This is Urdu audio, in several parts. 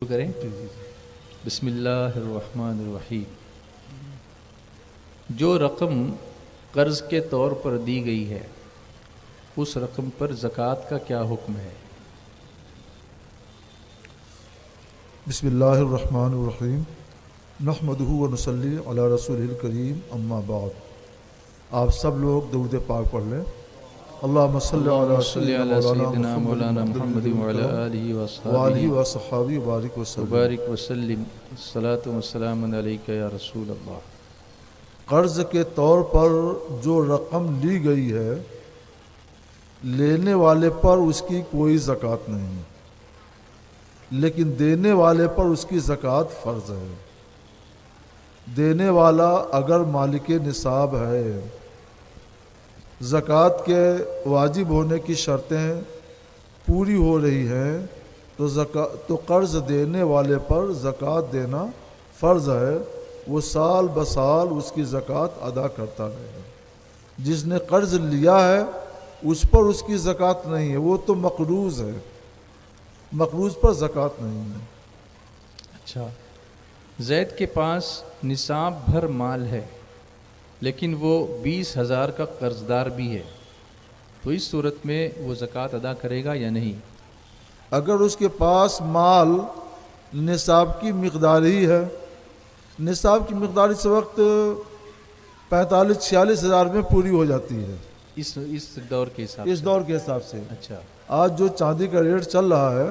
کریں بسم اللہ الرحمن الرحیم۔ جو رقم قرض کے طور پر دی گئی ہے اس رقم پر زکوٰۃ کا کیا حکم ہے؟ بسم اللہ الرحمن الرحیم، نحمدہ و نصلی علی رسولہ الکریم، اما بعد۔ آپ سب لوگ درود پاک پڑھ لیں۔ اللہم صلی علی سیدنا مولانا محمد وعلی آلہ وصحبہ وبارک وسلم۔ وبارک وسلم، الصلاۃ والسلام علیک یا رسول اللہ۔ قرض کے طور پر جو رقم لی گئی ہے لینے والے پر اس کی کوئی زکوٰۃ نہیں، لیکن دینے والے پر اس کی زکوٰۃ فرض ہے۔ دینے والا اگر مالک نصاب ہے، زکوٰۃ کے واجب ہونے کی شرطیں پوری ہو رہی ہیں تو قرض دینے والے پر زکوٰۃ دینا فرض ہے۔ وہ سال بسال اس کی زکوٰۃ ادا کرتا رہے۔ جس نے قرض لیا ہے اس پر اس کی زکوٰۃ نہیں ہے، وہ تو مقروض ہے، مقروض پر زکوٰۃ نہیں ہے۔ اچھا، زید کے پاس نصاب بھر مال ہے لیکن وہ 20,000 کا قرض دار بھی ہے، تو اس صورت میں وہ زکوٰۃ ادا کرے گا یا نہیں؟ اگر اس کے پاس مال نصاب کی مقدار ہی ہے، نصاب کی مقدار اس وقت 45-46 ہزار میں پوری ہو جاتی ہے اس دور کے حساب اس دور کے حساب سے۔ اچھا، آج جو چاندی کا ریٹ چل رہا ہے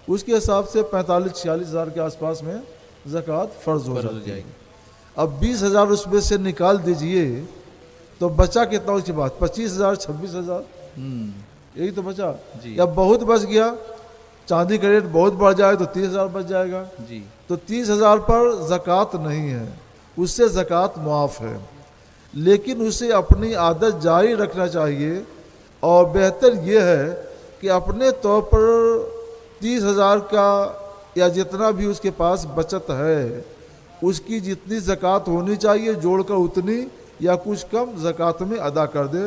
اس کے حساب سے 45-46 ہزار کے آس پاس میں زکوٰۃ فرض ہو جائے گی۔ اب 20,000 اس میں سے نکال دیجئے تو بچا کتنا اس کے بعد؟ 25,000 26,000 یہی تو بچا جی۔ یا بہت بچ گیا، چاندی کا ریٹ بہت بڑھ جائے تو 30,000 بچ جائے گا جی۔ تو 30,000 پر زکوٰۃ نہیں ہے، اس سے زکوٰۃ معاف ہے، لیکن اسے اپنی عادت جاری رکھنا چاہیے، اور بہتر یہ ہے کہ اپنے طور پر 30,000 کا یا جتنا بھی اس کے پاس بچت ہے اس کی جتنی زکوٰۃ ہونی چاہیے جوڑ کر اتنی یا کچھ کم زکوٰۃ میں ادا کر دے۔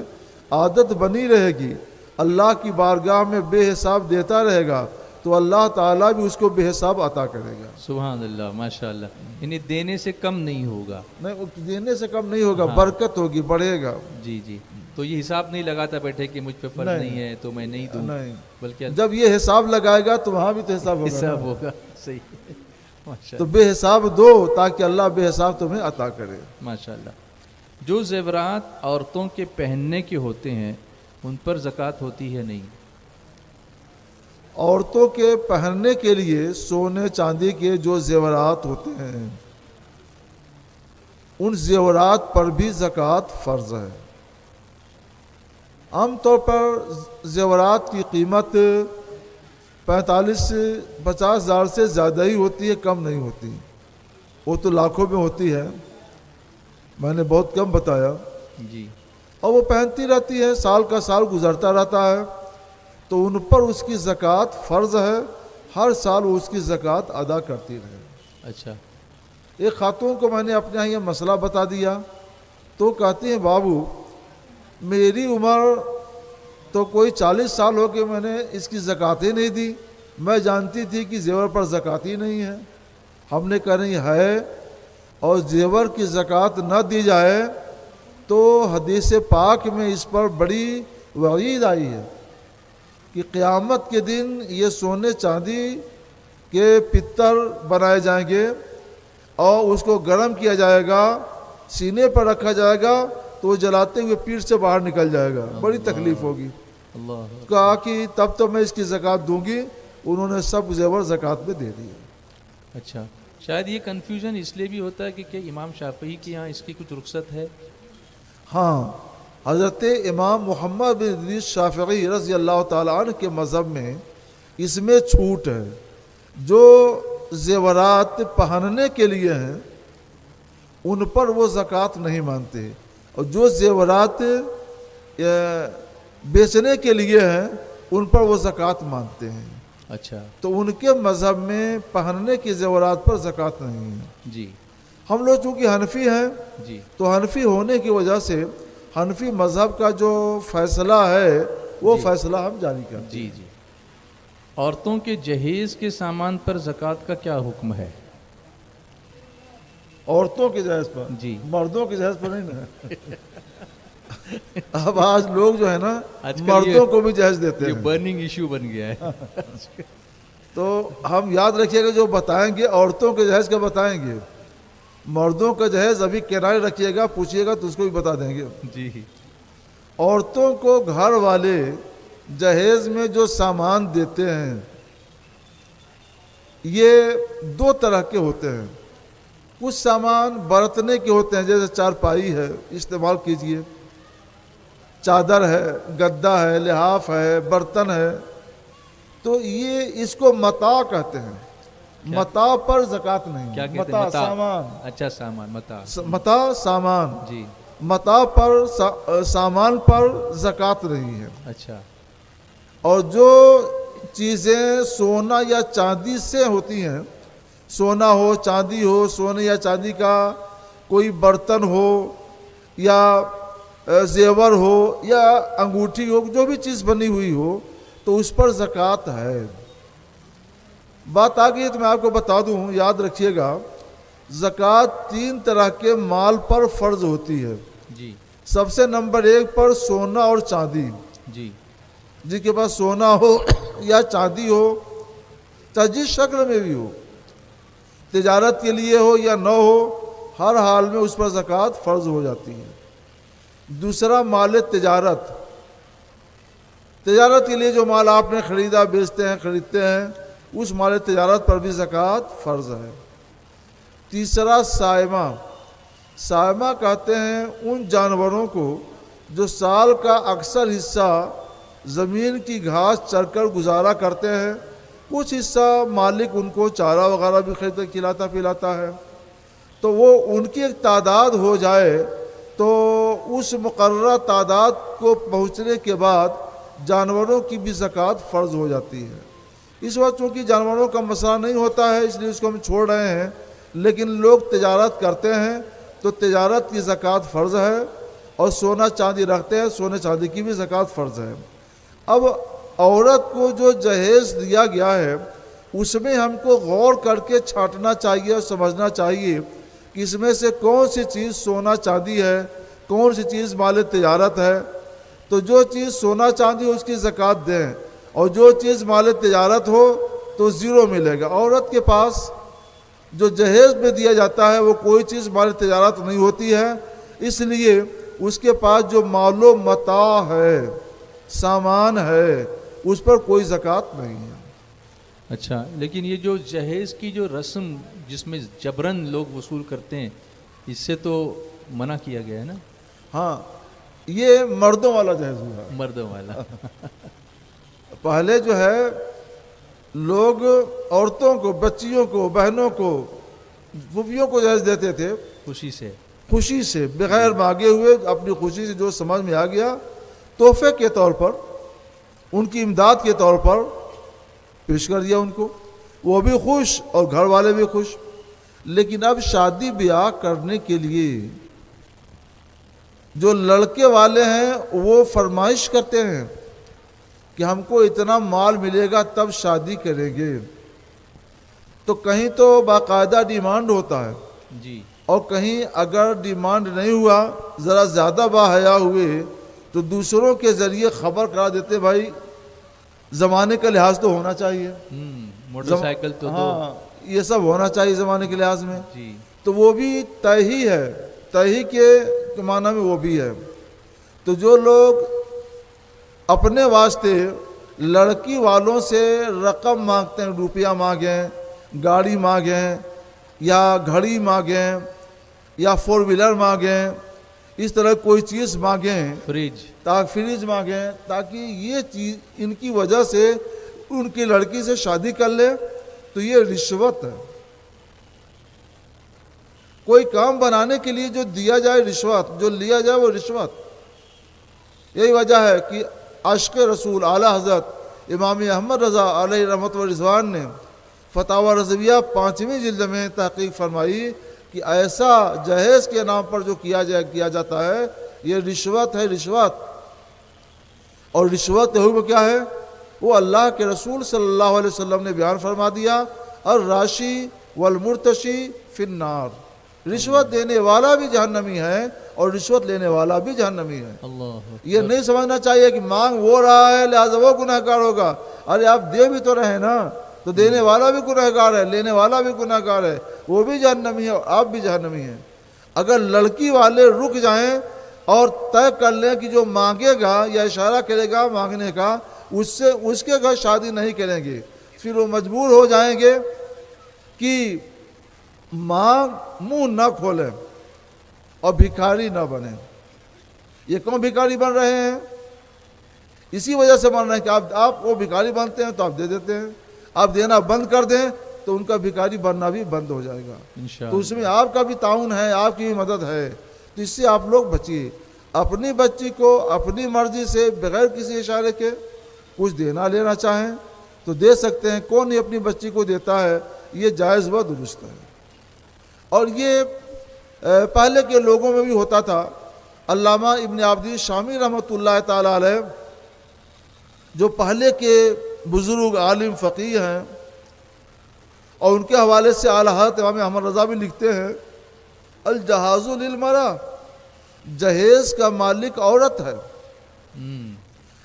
عادت بنی رہے گی، اللہ کی بارگاہ میں بے حساب دیتا رہے گا تو اللہ تعالیٰ بھی اس کو بے حساب عطا کرے گا۔ سبحان اللہ، ماشاء اللہ، یعنی دینے سے کم نہیں ہوگا۔ نہیں، دینے سے کم نہیں ہوگا، برکت ہوگی، بڑھے گا۔ جی جی، تو یہ حساب نہیں لگاتا بیٹھے کہ مجھ پہ فرض نہیں ہے تو میں نہیں دوں، نہیں، بلکہ جب یہ حساب لگائے گا تو وہاں بھی تو حساب ہوگا، حساب ہوگا۔ صحیح، ماشاء تو بے حساب دو تاکہ اللہ بے حساب تمہیں عطا کرے۔ ماشاء اللہ۔ جو زیورات عورتوں کے پہننے کے ہوتے ہیں ان پر زکوٰۃ ہوتی ہے نہیں؟ عورتوں کے پہننے کے لیے سونے چاندی کے جو زیورات ہوتے ہیں ان زیورات پر بھی زکوٰۃ فرض ہے۔ عام طور پر زیورات کی قیمت 45-50 ہزار سے زیادہ ہی ہوتی ہے، کم نہیں ہوتی، وہ تو لاکھوں میں ہوتی ہے، میں نے بہت کم بتایا۔ جی۔ اور وہ پہنتی رہتی ہے، سال کا سال گزرتا رہتا ہے، تو ان پر اس کی زکوٰۃ فرض ہے، ہر سال وہ اس کی زکوٰۃ ادا کرتی رہے۔ اچھا۔ ایک خاتون کو میں نے اپنے یہاں یہ مسئلہ بتا دیا تو کہتی ہیں بابو میری عمر تو کوئی 40 سال ہو کے میں نے اس کی زکوٰۃ ہی نہیں دی، میں جانتی تھی کہ زیور پر زکوٰۃ ہی نہیں ہے۔ ہم نے کہا نہیں ہے، اور زیور کی زکوٰۃ نہ دی جائے تو حدیث پاک میں اس پر بڑی وعید آئی ہے کہ قیامت کے دن یہ سونے چاندی کے پتر بنائے جائیں گے اور اس کو گرم کیا جائے گا، سینے پر رکھا جائے گا تو وہ جلاتے ہوئے پیٹ سے باہر نکل جائے گا، بڑی تکلیف ہوگی۔ اللہ کہا کہ تب تو میں اس کی زکوٰۃ دوں گی، انہوں نے سب زیور زکوٰۃ میں دے دیے۔ اچھا، شاید یہ کنفیوژن اس لیے بھی ہوتا ہے کہ امام شافعی کے یہاں اس کی کچھ رخصت ہے؟ ہاں، حضرت امام محمد بن ادریس شافعی رضی اللہ تعالیٰ عنہ کے مذہب میں اس میں چھوٹ ہے۔ جو زیورات پہننے کے لیے ہیں ان پر وہ زکوٰۃ نہیں مانتے، اور جو زیورات بیچنے کے لیے ہیں ان پر وہ زکوٰۃ مانتے ہیں۔ اچھا، تو ان کے مذہب میں پہننے کی زیورات پر زکوٰۃ نہیں ہے۔ جی۔ ہم لوگ چونکہ حنفی ہیں جی۔ تو حنفی ہونے کی وجہ سے حنفی مذہب کا جو فیصلہ ہے وہ جی۔ فیصلہ ہم جاری کرتے ہیں۔ جی جی۔ عورتوں کے جہیز کے سامان پر زکوٰۃ کا کیا حکم ہے؟ عورتوں کے جہیز پر؟ جی، مردوں کے جہیز پر نہیں نا۔ اب آج لوگ جو ہے نا آج کل مردوں کو بھی جہیز دیتے یہ ہیں، برننگ ایشو بن گیا ہے۔ تو ہم یاد رکھیے گا جو بتائیں گے عورتوں کے جہیز کا بتائیں گے، مردوں کا جہیز ابھی کنارے رکھیے گا، پوچھیے گا تو اس کو بھی بتا دیں گے۔ جی، عورتوں کو گھر والے جہیز میں جو سامان دیتے ہیں یہ دو طرح کے ہوتے ہیں۔ کچھ سامان برتنے کے ہوتے ہیں، جیسے چارپائی ہے استعمال کیجئے، چادر ہے، گدا ہے، لحاف ہے، برتن ہے، تو یہ اس کو متاع کہتے ہیں۔ متاع پر زکوٰۃ نہیں۔ کیا کہتے ہیں؟ متاع متاع، سامان، اچھا سامان، متاع، متاع سامان، جی، متاع پر سامان پر زکوٰۃ نہیں ہے۔ اچھا، اور جو چیزیں سونا یا چاندی سے ہوتی ہیں، سونا ہو، چاندی ہو، سونے یا چاندی کا کوئی برتن ہو یا زیور ہو یا انگوٹھی ہو، جو بھی چیز بنی ہوئی ہو تو اس پر زکوٰۃ ہے۔ بات آ گئی تو میں آپ کو بتا دوں، یاد رکھیے گا، زکوٰۃ تین طرح کے مال پر فرض ہوتی ہے۔ جی، سب سے نمبر ایک پر سونا اور چاندی۔ جی، جن کے پاس سونا ہو یا چاندی ہو، چاہے جس شکل میں بھی ہو، تجارت کے لیے ہو یا نہ ہو، ہر حال میں اس پر زکوٰۃ فرض ہو جاتی ہے۔ دوسرا مال تجارت، تجارت کے لیے جو مال آپ نے خریدا، بیچتے ہیں، خریدتے ہیں، اس مال تجارت پر بھی زکوٰۃ فرض ہے۔ تیسرا سائمہ، سائمہ کہتے ہیں ان جانوروں کو جو سال کا اکثر حصہ زمین کی گھاس چر کر گزارا کرتے ہیں، کچھ حصہ مالک ان کو چارہ وغیرہ بھی خرید کر کھلاتا پلاتا ہے، تو وہ ان کی ایک تعداد ہو جائے تو اس مقررہ تعداد کو پہنچنے کے بعد جانوروں کی بھی زکوٰۃ فرض ہو جاتی ہے۔ اس وقت چونکہ جانوروں کا مسئلہ نہیں ہوتا ہے اس لیے اس کو ہم چھوڑ رہے ہیں، لیکن لوگ تجارت کرتے ہیں تو تجارت کی زکوٰۃ فرض ہے، اور سونا چاندی رکھتے ہیں، سونے چاندی کی بھی زکوٰۃ فرض ہے۔ اب عورت کو جو جہیز دیا گیا ہے اس میں ہم کو غور کر کے چھانٹنا چاہیے اور سمجھنا چاہیے کہ اس میں سے کون سی چیز سونا چاندی ہے، کون سی چیز مال تجارت ہے۔ تو جو چیز سونا چاندی ہو اس کی زکوٰۃ دیں، اور جو چیز مال تجارت ہو تو زیرو ملے گا۔ عورت کے پاس جو جہیز میں دیا جاتا ہے وہ کوئی چیز مال تجارت نہیں ہوتی ہے، اس لیے اس کے پاس جو مال و متاع ہے، سامان ہے، اس پر کوئی زکوٰۃ نہیں ہے۔ اچھا، لیکن یہ جو جہیز کی جو رسم جس میں جبرن لوگ وصول کرتے ہیں، اس سے تو منع کیا گیا ہے نا؟ ہاں، یہ مردوں والا جہیز ہوا ہے۔ مردوں والا۔ پہلے جو ہے لوگ عورتوں کو، بچیوں کو، بہنوں کو، پھوپھیوں کو جہیز دیتے تھے خوشی سے، خوشی سے، بغیر مانگے ہوئے، اپنی خوشی سے جو سمجھ میں آ گیا، تحفے کے طور پر، ان کی امداد کے طور پر پیش کر دیا ان کو، وہ بھی خوش اور گھر والے بھی خوش۔ لیکن اب شادی بیاہ کرنے کے لیے جو لڑکے والے ہیں وہ فرمائش کرتے ہیں کہ ہم کو اتنا مال ملے گا تب شادی کریں گے، تو کہیں تو باقاعدہ ڈیمانڈ ہوتا ہے، جی، اور کہیں اگر ڈیمانڈ نہیں ہوا، ذرا زیادہ باحیا ہوئے تو دوسروں کے ذریعے خبر کرا دیتے، بھائی زمانے کا لحاظ تو ہونا چاہیے، موٹر سائیکل تو ہاں یہ سب ہونا چاہیے زمانے کے لحاظ میں، جی، تو وہ بھی طے ہی ہے، طے ہی کے معنی میں وہ بھی ہے۔ تو جو لوگ اپنے واسطے لڑکی والوں سے رقم مانگتے ہیں، روپیہ مانگیں، گاڑی مانگیں یا گھڑی مانگیں یا 4 ویلر مانگیں، اس طرح کوئی چیز مانگیں، فریج مانگیں، تاکہ یہ چیز ان کی وجہ سے ان کی لڑکی سے شادی کر لے، تو یہ رشوت ہے۔ کوئی کام بنانے کے لیے جو دیا جائے رشوت، جو لیا جائے وہ رشوت۔ یہی وجہ ہے کہ عاشق رسول اعلیٰ حضرت امام احمد رضا علیہ رحمت و رضوان نے فتاوی رضویہ 5ویں جلد میں تحقیق فرمائی کہ ایسا جہیز کے نام پر جو کیا جاتا ہے یہ رشوت ہے، رشوت۔ اور رشوت کا حکم کیا ہے؟ وہ اللہ کے رسول صلی اللہ علیہ وسلم نے بیان فرما دیا، الراشی والمرتشی فی النار، رشوت دینے والا بھی جہنمی ہے اور رشوت لینے والا بھی جہنمی ہے۔ اللہ یہ نہیں سمجھنا چاہیے کہ مانگ وہ رہا ہے لہٰذا وہ گنہگار ہوگا، ارے آپ دے بھی تو رہے نا، تو دینے والا بھی گنہگار ہے، لینے والا بھی گنہگار ہے، وہ بھی جہنمی ہے اور آپ بھی جہنمی ہیں۔ اگر لڑکی والے رک جائیں اور طے کر لیں کہ جو مانگے گا یا اشارہ کرے گا مانگنے کا اس کے گھر شادی نہیں کریں گے، پھر وہ مجبور ہو جائیں گے کہ منہ نہ کھولیں اور بھکاری نہ بنیں۔ یہ کون بھکاری بن رہے ہیں؟ اسی وجہ سے بن رہے ہیں کہ آپ وہ بھکاری بنتے ہیں تو آپ دے دیتے ہیں، آپ دینا بند کر دیں تو ان کا بھکاری بننا بھی بند ہو جائے گا۔ تو اس میں آپ کا بھی تعاون ہے، آپ کی بھی مدد ہے، تو اس سے آپ لوگ بچیے۔ اپنی بچی کو اپنی مرضی سے بغیر کسی اشارے کے کچھ دینا لینا چاہیں تو دے سکتے ہیں، کون نہیں اپنی بچی کو دیتا ہے، یہ جائز و درست ہے۔ اور یہ پہلے کے لوگوں میں بھی ہوتا تھا۔ علامہ ابن عابدین شامی رحمۃ اللہ تعالیٰ علیہ جو پہلے کے بزرگ عالم فقیہ ہیں، اور ان کے حوالے سے اعلیٰ حضرت امام احمد رضا بھی لکھتے ہیں، الجہاز للمرأة، جہیز کا مالک عورت ہے۔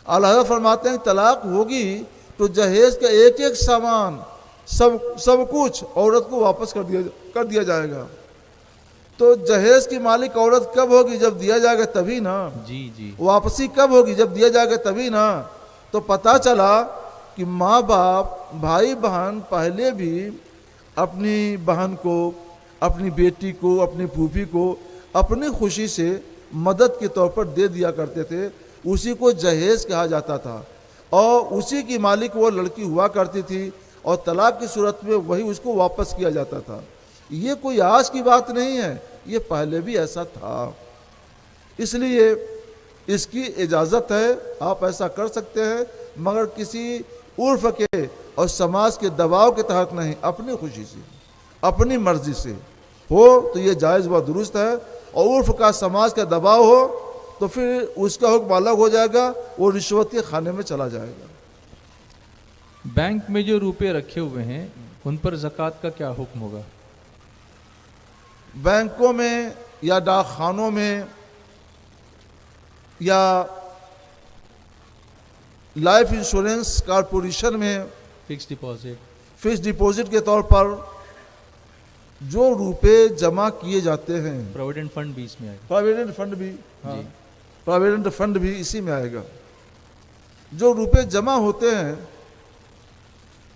اعلیٰ حضرت فرماتے ہیں طلاق ہوگی تو جہیز کا ایک ایک سامان سب کچھ عورت کو واپس کر دیا جائے گا۔ تو جہیز کی مالک عورت کب ہوگی؟ جب دیا جائے گا تبھی نا۔ جی واپسی کب ہوگی؟ جب دیا جائے گا تبھی نا۔ تو پتہ چلا کہ ماں باپ بھائی بہن پہلے بھی اپنی بہن کو، اپنی بیٹی کو، اپنی پھوپھی کو اپنی خوشی سے مدد کے طور پر دے دیا کرتے تھے، اسی کو جہیز کہا جاتا تھا، اور اسی کی مالک وہ لڑکی ہوا کرتی تھی، اور طلاق کی صورت میں وہی اس کو واپس کیا جاتا تھا۔ یہ کوئی آج کی بات نہیں ہے، یہ پہلے بھی ایسا تھا، اس لیے اس کی اجازت ہے، آپ ایسا کر سکتے ہیں، مگر کسی عرف کے اور سماج کے دباؤ کے تحت نہیں، اپنی خوشی سے اپنی مرضی سے ہو تو یہ جائز و درست ہے، اور عرف کا سماج کا دباؤ ہو تو پھر اس کا حکم الگ ہو جائے گا، وہ رشوت کے خانے میں چلا جائے گا۔ بینک میں جو روپے رکھے ہوئے ہیں ان پر زکوٰۃ کا کیا حکم ہوگا؟ بینکوں میں یا ڈاک خانوں میں یا لائف انشورنس کارپوریشن میں فکس ڈپوزٹ کے طور پر جو روپے جمع کیے جاتے ہیں، پروویڈنٹ فنڈ بھی اس میں آئے گا، پروویڈنٹ فنڈ بھی اسی میں آئے گا۔ جو روپے جمع ہوتے ہیں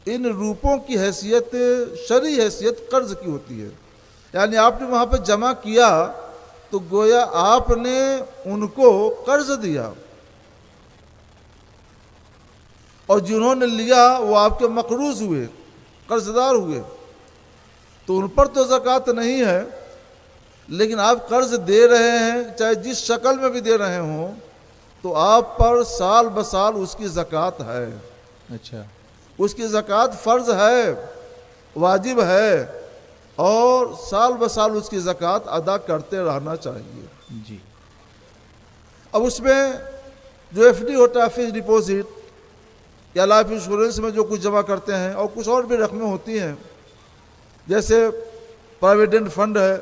ان روپوں کی حیثیت شرعی حیثیت قرض کی ہوتی ہے، یعنی آپ نے وہاں پہ جمع کیا تو گویا آپ نے ان کو قرض دیا، اور جنہوں نے لیا وہ آپ کے مقروض ہوئے، قرض دار ہوئے، تو ان پر تو زکوٰۃ نہیں ہے، لیکن آپ قرض دے رہے ہیں چاہے جس شکل میں بھی دے رہے ہوں تو آپ پر سال بسال اس کی زکوٰۃ ہے۔ اچھا، اس کی زکوٰۃ فرض ہے، واجب ہے، اور سال بسال اس کی زکوٰۃ ادا کرتے رہنا چاہیے۔ جی، اب اس میں جو ایف ڈی ہوتا ہے، فکس ڈپوزٹ، یا لائف انشورنس میں جو کچھ جمع کرتے ہیں، اور کچھ اور بھی رقمیں ہوتی ہیں، جیسے پروویڈنٹ فنڈ ہے،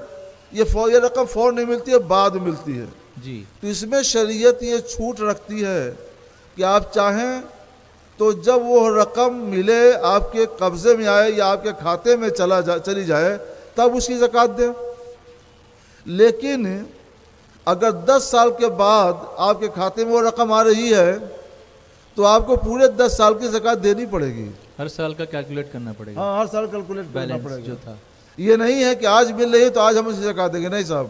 یہ رقم فوراً نہیں ملتی ہے، بعد ملتی ہے۔ جی، تو اس میں شریعت یہ چھوٹ رکھتی ہے کہ آپ چاہیں تو جب وہ رقم ملے، آپ کے قبضے میں آئے یا آپ کے کھاتے میں چلی جائے، تب اس کی زکوٰۃ دیں۔ لیکن اگر 10 سال کے بعد آپ کے کھاتے میں وہ رقم آ رہی ہے تو آپ کو پورے 10 سال کی زکوٰۃ دینی پڑے گی۔ ہر سال کا کیلکولیٹ کرنا پڑے گا، ہاں، ہر سال کیلکولیٹ کرنا پڑے بیلنس جو گا۔ تھا۔ یہ نہیں ہے کہ آج مل رہی ہے تو آج ہم اسے زکوٰۃ دیں گے، نہیں صاحب،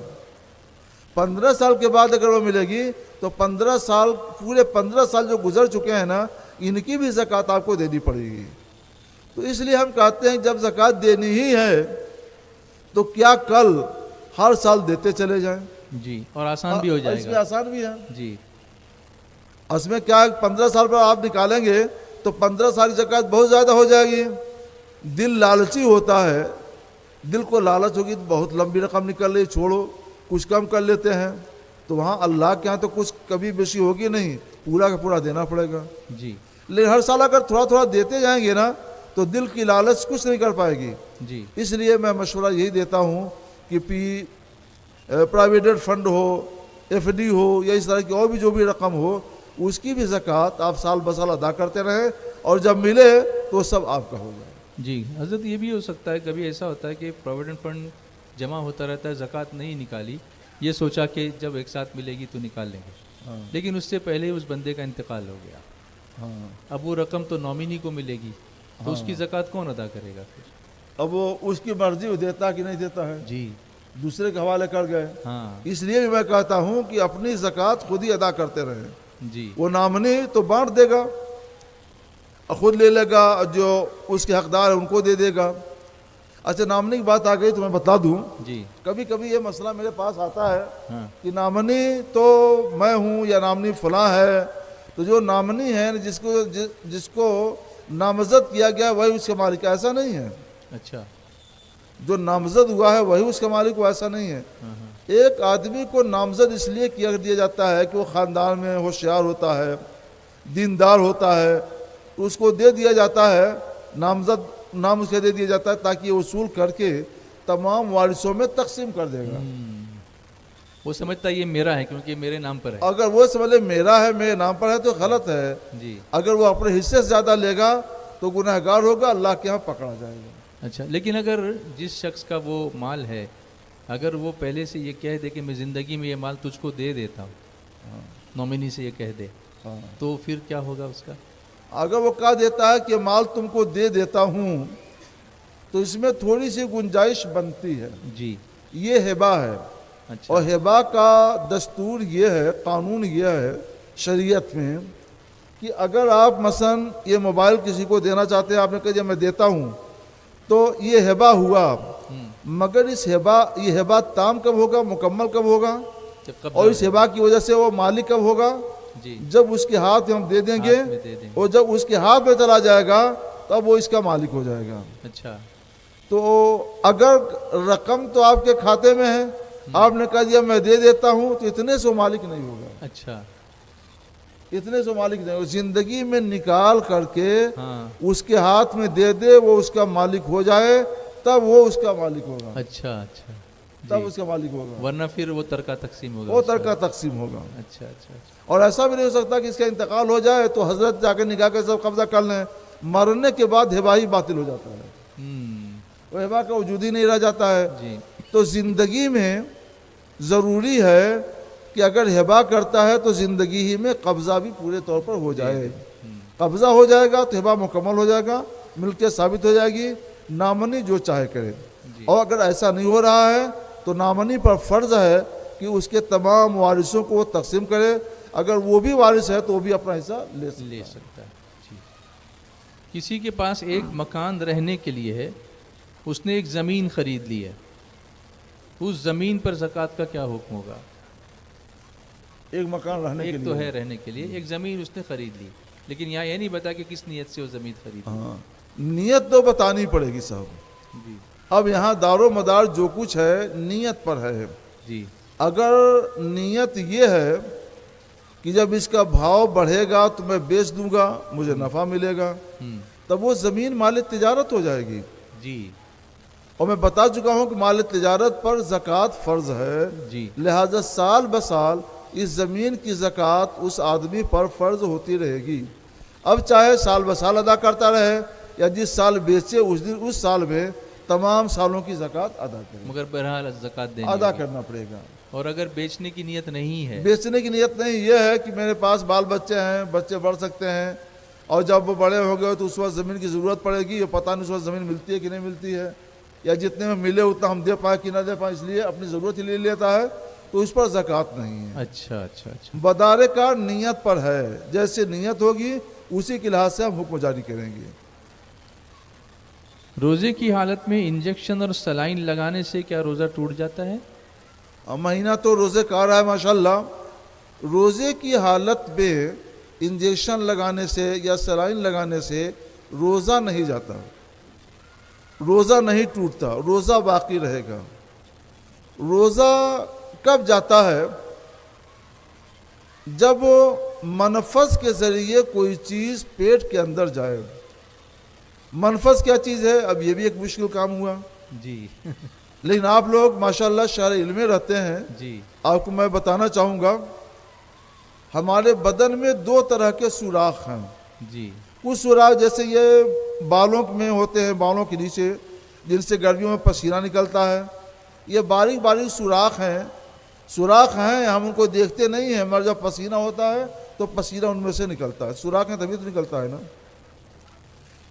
15 سال کے بعد اگر وہ ملے گی تو 15 سال، پورے 15 سال جو گزر چکے ہیں نا، ان کی بھی زکوٰۃ آپ کو دینی پڑے گی۔ تو اس لیے ہم کہتے ہیں جب زکوٰۃ دینی ہی ہے تو کیا کل ہر سال دیتے چلے جائیں؟ جی، اور آسان بھی ہو جائے اس میں گا۔ آسان بھی ہے۔ جی، اس میں کیا 15 سال پر آپ نکالیں گے تو 15 سال کی زکوٰۃ بہت زیادہ ہو جائے گی۔ دل لالچی ہوتا ہے، دل کو لالچ ہوگی تو بہت لمبی رقم نکل رہی، چھوڑو کچھ کم کر لیتے ہیں، تو وہاں اللہ کے ہاں تو کچھ کبھی بیشی ہوگی نہیں، پورا کا پورا دینا پڑے گا۔ جی، لیکن ہر سال اگر تھوڑا تھوڑا دیتے جائیں گے نا تو دل کی لالچ کچھ نہیں کر پائے گی. جی اس لیے میں مشورہ یہی دیتا ہوں کہ پرائیویٹ فنڈ ہو، ایف ڈی ہو، یا اس طرح کی اور بھی جو بھی رقم ہو، اس کی بھی زکوٰۃ آپ سال بسال ادا کرتے رہیں، اور جب ملے تو سب آپ کا ہو جائے. جی حضرت، یہ بھی ہو سکتا ہے کبھی ایسا ہوتا ہے کہ پروویڈنٹ فنڈ جمع ہوتا رہتا ہے، زکوٰۃ نہیں نکالی، یہ سوچا کہ جب ایک ساتھ ملے گی تو نکال لیں گے، لیکن اس سے پہلے اس بندے کا انتقال ہو گیا. اب وہ رقم تو نامنی کو ملے گی، تو اس کی زکوٰۃ کون ادا کرے گا پھر؟ اب وہ اس کی مرضی وہ دیتا کہ نہیں دیتا ہے، جی دوسرے کے حوالے کر گئے. ہاں اس لیے بھی میں کہتا ہوں کہ اپنی زکوٰۃ خود ہی ادا کرتے رہیں. جی وہ نامنی تو بانٹ دے گا، خود لے لے گا، جو اس کے حقدار ہیں ان کو دے دے گا. اچھا، نامنی کی بات آ گئی تو میں بتا دوں، جی کبھی کبھی یہ مسئلہ میرے پاس آتا ہے ہاں کہ نامنی تو میں ہوں یا نامنی فلاں ہے، تو جو نامنی ہے جس کو نامزد کیا گیا وہی اس کے مالک. ایسا نہیں ہے، اچھا جو نامزد ہوا ہے وہی اس کے مالک، ایسا نہیں ہے. ہاں ہاں ایک آدمی کو نامزد اس لیے کیا دیا جاتا ہے کہ وہ خاندان میں ہوشیار ہوتا ہے، دیندار ہوتا ہے، اس کو دے دیا جاتا ہے، نامزد نام اس کے دے دیا جاتا ہے تاکہ یہ وصول کر کے تمام وارثوں میں تقسیم کر دے گا. وہ سمجھتا ہے یہ میرا ہے کیونکہ میرے نام پر ہے. اگر وہ سمجھ لے میرا ہے، میرے نام پر ہے، تو غلط ہے. جی اگر وہ اپنے حصے سے زیادہ لے گا تو گنہگار ہوگا، اللہ کے ہاں پکڑا جائے گا. اچھا، لیکن اگر جس شخص کا وہ مال ہے، اگر وہ پہلے سے یہ کہہ دے کہ میں زندگی میں یہ مال تجھ کو دے دیتا ہوں، نومنی سے یہ کہہ دے، تو پھر کیا ہوگا اس کا؟ اگر وہ کہہ دیتا ہے کہ مال تم کو دے دیتا ہوں، تو اس میں تھوڑی سی گنجائش بنتی ہے. جی یہ ہبہ ہے، اچھا اور ہبہ کا دستور یہ ہے، قانون یہ ہے شریعت میں، کہ اگر آپ مثلا یہ موبائل کسی کو دینا چاہتے ہیں، آپ نے کہا جب میں دیتا ہوں تو یہ ہبہ ہوا، مگر یہ ہبہ تام کب ہوگا، مکمل کب ہوگا، اور اس ہبہ کی وجہ سے وہ مالک کب ہوگا؟ جی جب اس کے ہاتھ میں ہم دے دیں گے، ہاتھ میں دے دیں گے. اور جب اس کے ہاتھ میں چلا جائے گا تب وہ اس کا مالک ہو جائے گا. اچھا تو اگر رقم تو آپ کے کھاتے میں ہے، آپ نے کہا دیا میں دے دیتا ہوں، تو اتنے سے مالک نہیں ہوگا. اچھا اتنے سے مالک نہیں ہوگا. زندگی میں نکال کر کے ہاں اس کے ہاتھ میں دے دے، وہ اس کا مالک ہو جائے، تب وہ اس کا مالک ہوگا. اچھا اچھا تب اس کا مالک ہوگا، ورنہ پھر وہ ترکہ تقسیم ہوگا. وہ ترکہ تقسیم ہوگا. اچھا اچھا اچھا اور ایسا بھی نہیں ہو سکتا کہ اس کا انتقال ہو جائے تو حضرت جا کے نکاح کے سب قبضہ کر لیں، مرنے کے بعد ہبہ ہی باطل ہو جاتا ہے، وہ ہبہ کا وجود ہی نہیں رہ جاتا ہے. جی تو زندگی میں ضروری ہے کہ اگر ہبہ کرتا ہے تو زندگی ہی میں قبضہ بھی پورے طور پر ہو جائے. قبضہ ہو جائے گا تو ہبہ مکمل ہو جائے گا، ملکیت ثابت ہو جائے گی، نامنی جو چاہے کرے. اور اگر ایسا نہیں ہو رہا ہے تو نامنی پر فرض ہے کہ اس کے تمام وارثوں کو وہ تقسیم کرے. اگر وہ بھی وارث ہے تو وہ بھی اپنا حصہ لے سکتا ہے. جی کسی کے پاس ایک مکان رہنے کے لیے ہے، اس نے ایک زمین خرید لی ہے، اس زمین پر زکوٰۃ کا کیا حکم ہوگا؟ ایک مکان رہنے کے ایک لیے تو ہے رہنے کے لیے، ایک زمین اس نے خرید لی، لیکن یہاں یہ نہیں بتا کہ کس نیت سے وہ زمین خرید لی. نیت تو بتانی پڑے گی صاحب. جی اب یہاں دار و مدار جو کچھ ہے نیت پر ہے. جی اگر نیت یہ ہے کہ جب اس کا بھاؤ بڑھے گا تو میں بیچ دوں گا، مجھے نفع ملے گا، تب وہ زمین مال تجارت ہو جائے گی. جی اور میں بتا چکا ہوں کہ مال تجارت پر زکوٰۃ فرض ہے. جی لہذا سال بسال اس زمین کی زکوٰۃ اس آدمی پر فرض ہوتی رہے گی. اب چاہے سال بسال ادا کرتا رہے یا جس سال بیچے اس سال میں تمام سالوں کی زکوٰۃ ادا کرے، مگر بہرحال زکوٰۃ دینی ادا ہوگی. کرنا پڑے گا. اور اگر بیچنے کی نیت نہیں ہے، بیچنے کی نیت نہیں، یہ ہے کہ میرے پاس بال بچے ہیں، بچے بڑھ سکتے ہیں، اور جب وہ بڑے ہو گئے تو اس وقت زمین کی ضرورت پڑے گی، یہ پتہ نہیں اس وقت زمین ملتی ہے کہ نہیں ملتی ہے، یا جتنے میں ملے اتنا ہم دے پائیں کہ نہ دے پائیں، اس لیے اپنی ضرورت ہی لے لیتا ہے، تو اس پر زکوٰۃ نہیں ہے. اچھا اچھا اچھا بدارے کار نیت پر ہے، جیسے نیت ہوگی اسی کے لحاظ سے ہم حکم جاری کریں گے. روزے کی حالت میں انجیکشن اور سلائن لگانے سے کیا روزہ ٹوٹ جاتا ہے؟ مہینہ تو روزے کا رہا ہے ماشاءاللہ. روزے کی حالت میں انجیکشن لگانے سے یا سلائن لگانے سے روزہ نہیں جاتا، روزہ نہیں ٹوٹتا، روزہ باقی رہے گا. روزہ کب جاتا ہے؟ جب منفذ کے ذریعے کوئی چیز پیٹ کے اندر جائے. منفذ کیا چیز ہے؟ اب یہ بھی ایک مشکل کام ہوا. جی لیکن آپ لوگ ماشاءاللہ شہر علم میں رہتے ہیں. جی آپ کو میں بتانا چاہوں گا ہمارے بدن میں 2 طرح کے سوراخ ہیں. جی کچھ سوراخ جیسے یہ بالوں میں ہوتے ہیں، بالوں کے نیچے، جن سے گرمیوں میں پسینہ نکلتا ہے. یہ باریک باریک سوراخ ہیں. سوراخ ہیں، ہم ان کو دیکھتے نہیں ہیں، مگر جب پسینہ ہوتا ہے تو پسینہ ان میں سے نکلتا ہے. سوراخ ہیں تبھی تو نکلتا ہے نا.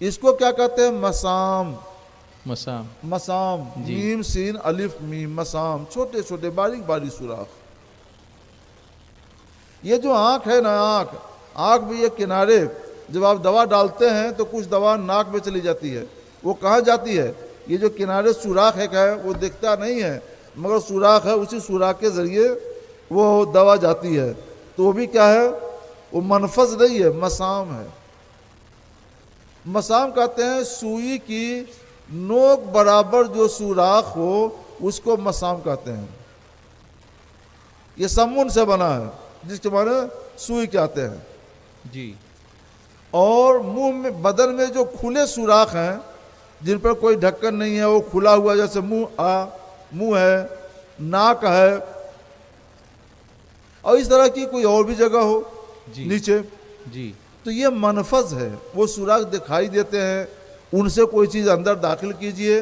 اس کو کیا کہتے ہیں؟ مسام. مسام. مسام، جی. میم سین الف میم، مسام، چھوٹے چھوٹے باریک باریک سوراخ. یہ جو آنکھ ہے نا، آنکھ بھی یہ کنارے، جب آپ دوا ڈالتے ہیں تو کچھ دوا ناک میں چلی جاتی ہے. وہ کہاں جاتی ہے؟ یہ جو کنارے سوراخ ہے وہ دکھتا نہیں ہے، مگر سوراخ ہے، اسی سوراخ کے ذریعے وہ دوا جاتی ہے. تو وہ بھی کیا ہے؟ وہ منفذ نہیں ہے، مسام ہے. مسام کہتے ہیں سوئی کی نوک برابر جو سوراخ ہو اس کو مسام کہتے ہیں. یہ سمون سے بنا ہے، جس کے معنی سوئی کہتے ہیں. جی. اور منہ میں، بدن میں جو کھلے سوراخ ہیں جن پر کوئی ڈھکن نہیں ہے، وہ کھلا ہوا، جیسے منہ ہے، ناک ہے، اور اس طرح کی کوئی اور بھی جگہ ہو نیچے. جی. تو یہ منفذ ہے. وہ سوراخ دکھائی دیتے ہیں، ان سے کوئی چیز اندر داخل کیجئے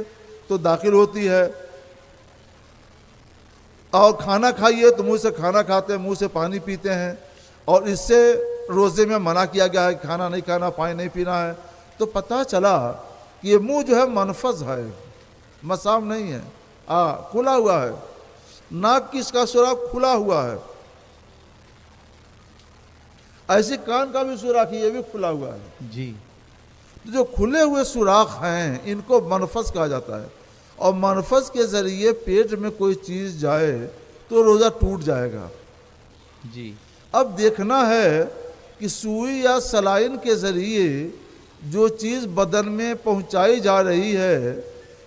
تو داخل ہوتی ہے. اور کھانا کھائیے تو منہ سے کھانا کھاتے ہیں، منہ سے پانی پیتے ہیں. اور اس سے روزے میں منع کیا گیا ہے، کھانا نہیں کھانا، پانی نہیں پینا ہے. تو پتہ چلا کہ یہ منہ جو ہے منفذ ہے، مسام نہیں ہے. کھلا ہوا ہے. ناک کی اس کا سوراخ کھلا ہوا ہے. ایسے کان کا بھی سوراخ، یہ بھی کھلا ہوا ہے. جی. جو کھلے ہوئے سوراخ ہیں ان کو منفذ کہا جاتا ہے. اور منفذ کے ذریعے پیٹ میں کوئی چیز جائے تو روزہ ٹوٹ جائے گا. جی. اب دیکھنا ہے کہ سوئی یا سلائن کے ذریعے جو چیز بدن میں پہنچائی جا رہی ہے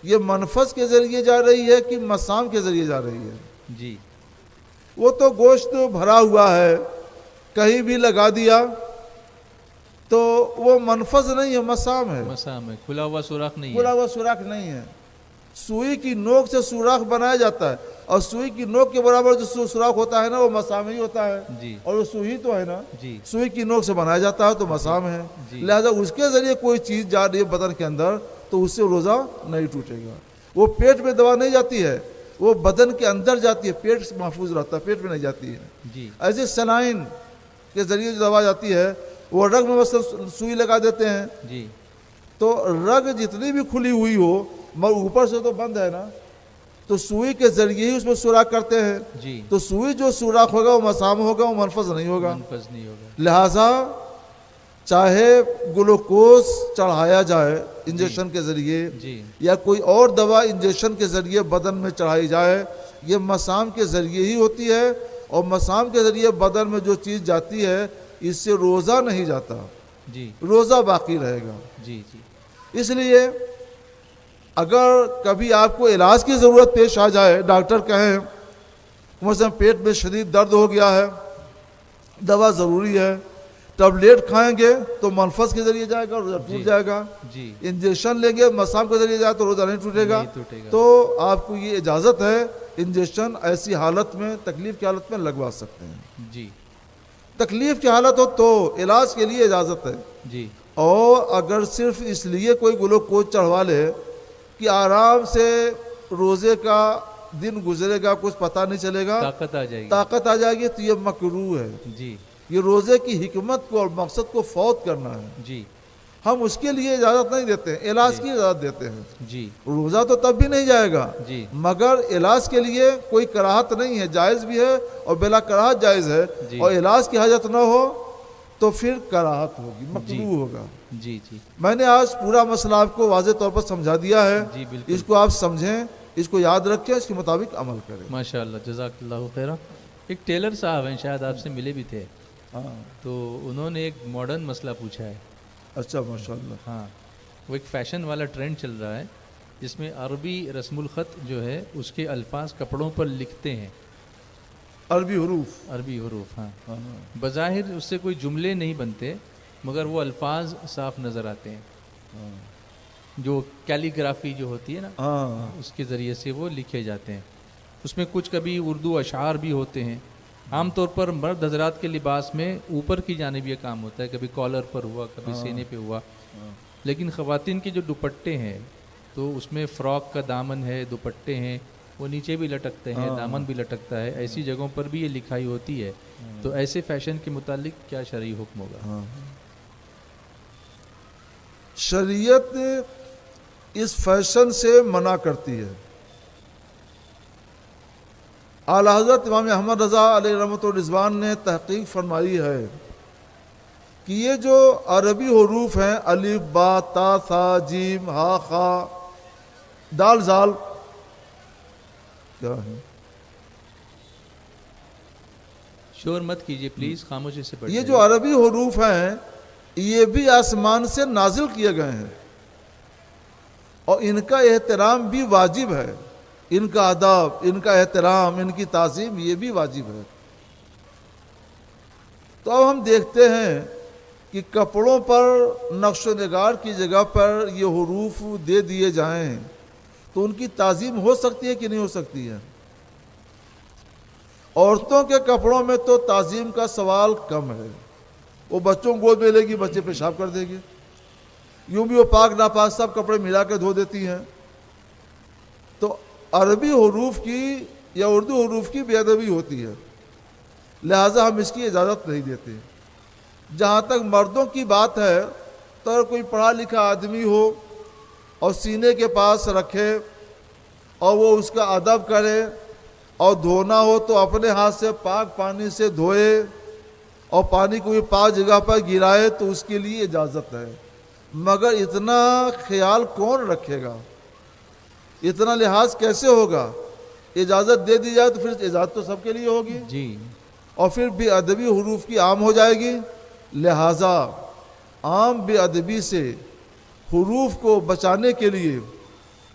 یہ منفذ کے ذریعے جا رہی ہے کہ مسام کے ذریعے جا رہی ہے. جی. وہ تو گوشت بھرا ہوا ہے، کہیں بھی لگا دیا تو وہ منفذ نہیں ہے، مسام ہے. مسام ہے، کھلا ہوا سوراخ نہیں ہے. کھلا ہوا سوراخ نہیں ہے. سوئی کی نوک سے سوراخ بنایا جاتا ہے، اور سوئی کی نوک کے برابر جو سوراخ ہوتا ہے نا وہ مسام ہی ہوتا ہے. جی. اور وہ سوئی تو ہے نا، جی. سوئی کی نوک سے بنایا جاتا ہے تو مسام ہے. جی. لہذا اس کے ذریعے کوئی چیز جا رہی ہے بدن کے اندر تو اس سے روزہ نہیں ٹوٹے گا. وہ پیٹ میں دوا نہیں جاتی ہے، وہ بدن کے اندر جاتی ہے، پیٹ سے محفوظ رہتا ہے، پیٹ میں نہیں جاتی ہے. جی. ایسے سلائن کے ذریعے جو دوا جاتی ہے وہ رگ میں بس سوئی لگا دیتے ہیں. جی. تو رگ جتنی بھی کھلی ہوئی ہو مگر اوپر سے تو بند ہے نا، تو سوئی کے ذریعے ہی اس میں سوراخ کرتے ہیں. جی. تو سوئی جو سوراخ ہوگا وہ مسام ہوگا، وہ منفذ نہیں ہوگا. منفذ نہیں ہوگا. لہذا چاہے گلوکوز چڑھایا جائے انجیکشن کے ذریعے، جی. یا کوئی اور دوا انجیکشن کے ذریعے بدن میں چڑھائی جائے، یہ مسام کے ذریعے ہی ہوتی ہے. اور مسام کے ذریعے بدن میں جو چیز جاتی ہے اس سے روزہ نہیں جاتا، جی. روزہ باقی رہے گا. جی. جی. اس لیے اگر کبھی آپ کو علاج کی ضرورت پیش آ جائے، ڈاکٹر کہیں مثلا پیٹ میں شدید درد ہو گیا ہے، دوا ضروری ہے، ٹیبلیٹ کھائیں گے تو منفذ کے ذریعے جائے گا، روزہ ٹوٹ جائے گا. جی. انجیکشن لیں گے مسام کے ذریعے جائے تو روزہ نہیں ٹوٹے گا. نہیں ٹوٹے گا. تو آپ کو یہ اجازت ہے انجیکشن ایسی حالت میں، تکلیف کی حالت میں لگوا سکتے ہیں. جی. تکلیف کی حالت ہو تو علاج کے لیے اجازت ہے. جی. اور اگر صرف اس لیے کوئی گلوکوز چڑھوا لے کہ آرام سے روزے کا دن گزرے گا، کچھ پتہ نہیں چلے گا، طاقت آ جائے گی. طاقت آ جائے گی، تو یہ مکروہ ہے. جی. یہ روزے کی حکمت کو اور مقصد کو فوت کرنا ہے. جی. ہم اس کے لیے اجازت نہیں دیتے ہیں، علاج کی اجازت دیتے ہیں. جی. روزہ تو تب بھی نہیں جائے گا، جی. مگر علاج کے لیے کوئی کراہت نہیں ہے، جائز بھی ہے اور بلا کراہت جائز ہے. جی. اور علاج کی حاجت نہ ہو تو پھر کراہت ہوگی، مکروہ ہوگا. جی. جی. میں نے آج پورا مسئلہ آپ کو واضح طور پر سمجھا دیا ہے. جی بالکل. اس کو آپ سمجھیں، اس کو یاد رکھیں، اس کے مطابق عمل کریں. ماشاء اللہ، جزاک اللہ خیرہ. ایک ٹیلر صاحب ہیں، شاید آپ سے ملے بھی تھے. ہاں. تو انہوں نے ایک ماڈرن مسئلہ پوچھا ہے. اچھا، ماشاء اللہ. ہاں، وہ ایک فیشن والا ٹرینڈ چل رہا ہے جس میں عربی رسم الخط جو ہے اس کے الفاظ کپڑوں پر لکھتے ہیں. عربی حروف. عربی حروف. ہاں بظاہر اس سے کوئی جملے نہیں بنتے مگر وہ الفاظ صاف نظر آتے ہیں. جو کیلیگرافی جو ہوتی ہے نا اس کے ذریعے سے وہ لکھے جاتے ہیں. اس میں کچھ کبھی اردو اشعار بھی ہوتے ہیں. عام طور پر مرد حضرات کے لباس میں اوپر کی جانب یہ کام ہوتا ہے, کبھی کالر پر ہوا, کبھی سینے پہ ہوا. لیکن خواتین کے جو دوپٹے ہیں تو اس میں فراک کا دامن ہے, دوپٹے ہیں, وہ نیچے بھی لٹکتے ہیں, دامن بھی لٹکتا ہے. ایسی جگہوں پر بھی یہ لکھائی ہوتی ہے. تو ایسے فیشن کے متعلق کیا شرعی حکم ہوگا؟ شریعت اس فیشن سے منع کرتی ہے. اعلیٰ حضرت امام احمد رضا علیہ رحمۃ الرضوان نے تحقیق فرمائی ہے کہ یہ جو عربی حروف ہیں الف با تا ثا جیم ہا خا دال زال کیا ہے, شور مت کیجیے پلیز, خاموشی سے پڑھیے. یہ جو عربی حروف ہیں یہ بھی آسمان سے نازل کیے گئے ہیں اور ان کا احترام بھی واجب ہے. ان کا ادب, ان کا احترام, ان کی تعظیم یہ بھی واجب ہے. تو اب ہم دیکھتے ہیں کہ کپڑوں پر نقش و نگار کی جگہ پر یہ حروف دے دیے جائیں تو ان کی تعظیم ہو سکتی ہے کہ نہیں ہو سکتی ہے؟ عورتوں کے کپڑوں میں تو تعظیم کا سوال کم ہے. وہ بچوں کو گود میں لے گی, بچے پیشاب کر دے گی. یوں بھی وہ پاک ناپاک سب کپڑے ملا کے دھو دیتی ہیں. تو عربی حروف کی یا اردو حروف کی بے ادبی ہوتی ہے, لہٰذا ہم اس کی اجازت نہیں دیتے. جہاں تک مردوں کی بات ہے تو اگر کوئی پڑھا لکھا آدمی ہو اور سینے کے پاس رکھے اور وہ اس کا ادب کرے اور دھونا ہو تو اپنے ہاتھ سے پاک پانی سے دھوئے اور پانی کو بھی پاک جگہ پر گرائے تو اس کے لیے اجازت ہے. مگر اتنا خیال کون رکھے گا, اتنا لحاظ کیسے ہوگا؟ اجازت دے دی جائے تو پھر اجازت تو سب کے لیے ہوگی جی, اور پھر بے ادبی حروف کی عام ہو جائے گی. لہٰذا عام بے ادبی سے حروف کو بچانے کے لیے,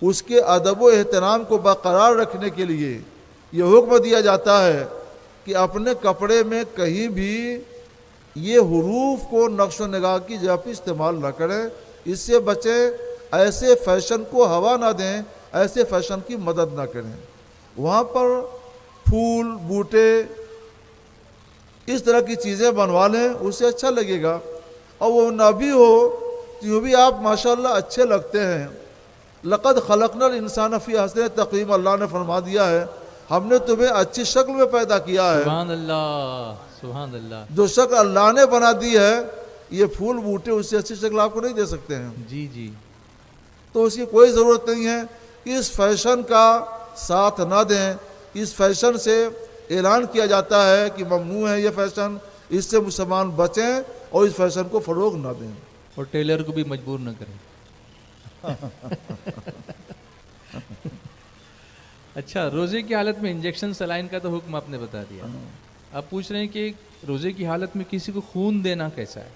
اس کے ادب و احترام کو برقرار رکھنے کے لیے یہ حکم دیا جاتا ہے کہ اپنے کپڑے میں کہیں بھی یہ حروف کو نقش و نگار کی جگہ پہ استعمال نہ کریں. اس سے بچیں, ایسے فیشن کو ہوا نہ دیں, ایسے فیشن کی مدد نہ کریں. وہاں پر پھول بوٹے اس طرح کی چیزیں بنوا لیں, اس سے اچھا لگے گا. اور وہ نہ بھی ہو تو یوں بھی آپ ماشاءاللہ اچھے لگتے ہیں. لقد خلقنا الانسان فی احسن تقویم, اللہ نے فرما دیا ہے ہم نے تمہیں اچھی شکل میں پیدا کیا ہے. سبحان اللہ, سبحان اللہ. جو شکل اللہ نے بنا دی ہے یہ پھول بوٹے اس سے اچھی شکل آپ کو نہیں دے سکتے ہیں. جی جی. تو اس کی کوئی ضرورت نہیں ہے. اس فیشن کا ساتھ نہ دیں. اس فیشن سے اعلان کیا جاتا ہے کہ ممنوع ہے یہ فیشن, اس سے مسلمان بچیں اور اس فیشن کو فروغ نہ دیں. اور ٹیلر کو بھی مجبور نہ کریں. اچھا, روزے کی حالت میں انجیکشن سلائن کا تو حکم آپ نے بتا دیا. آپ پوچھ رہے ہیں کہ روزے کی حالت میں کسی کو خون دینا کیسا ہے؟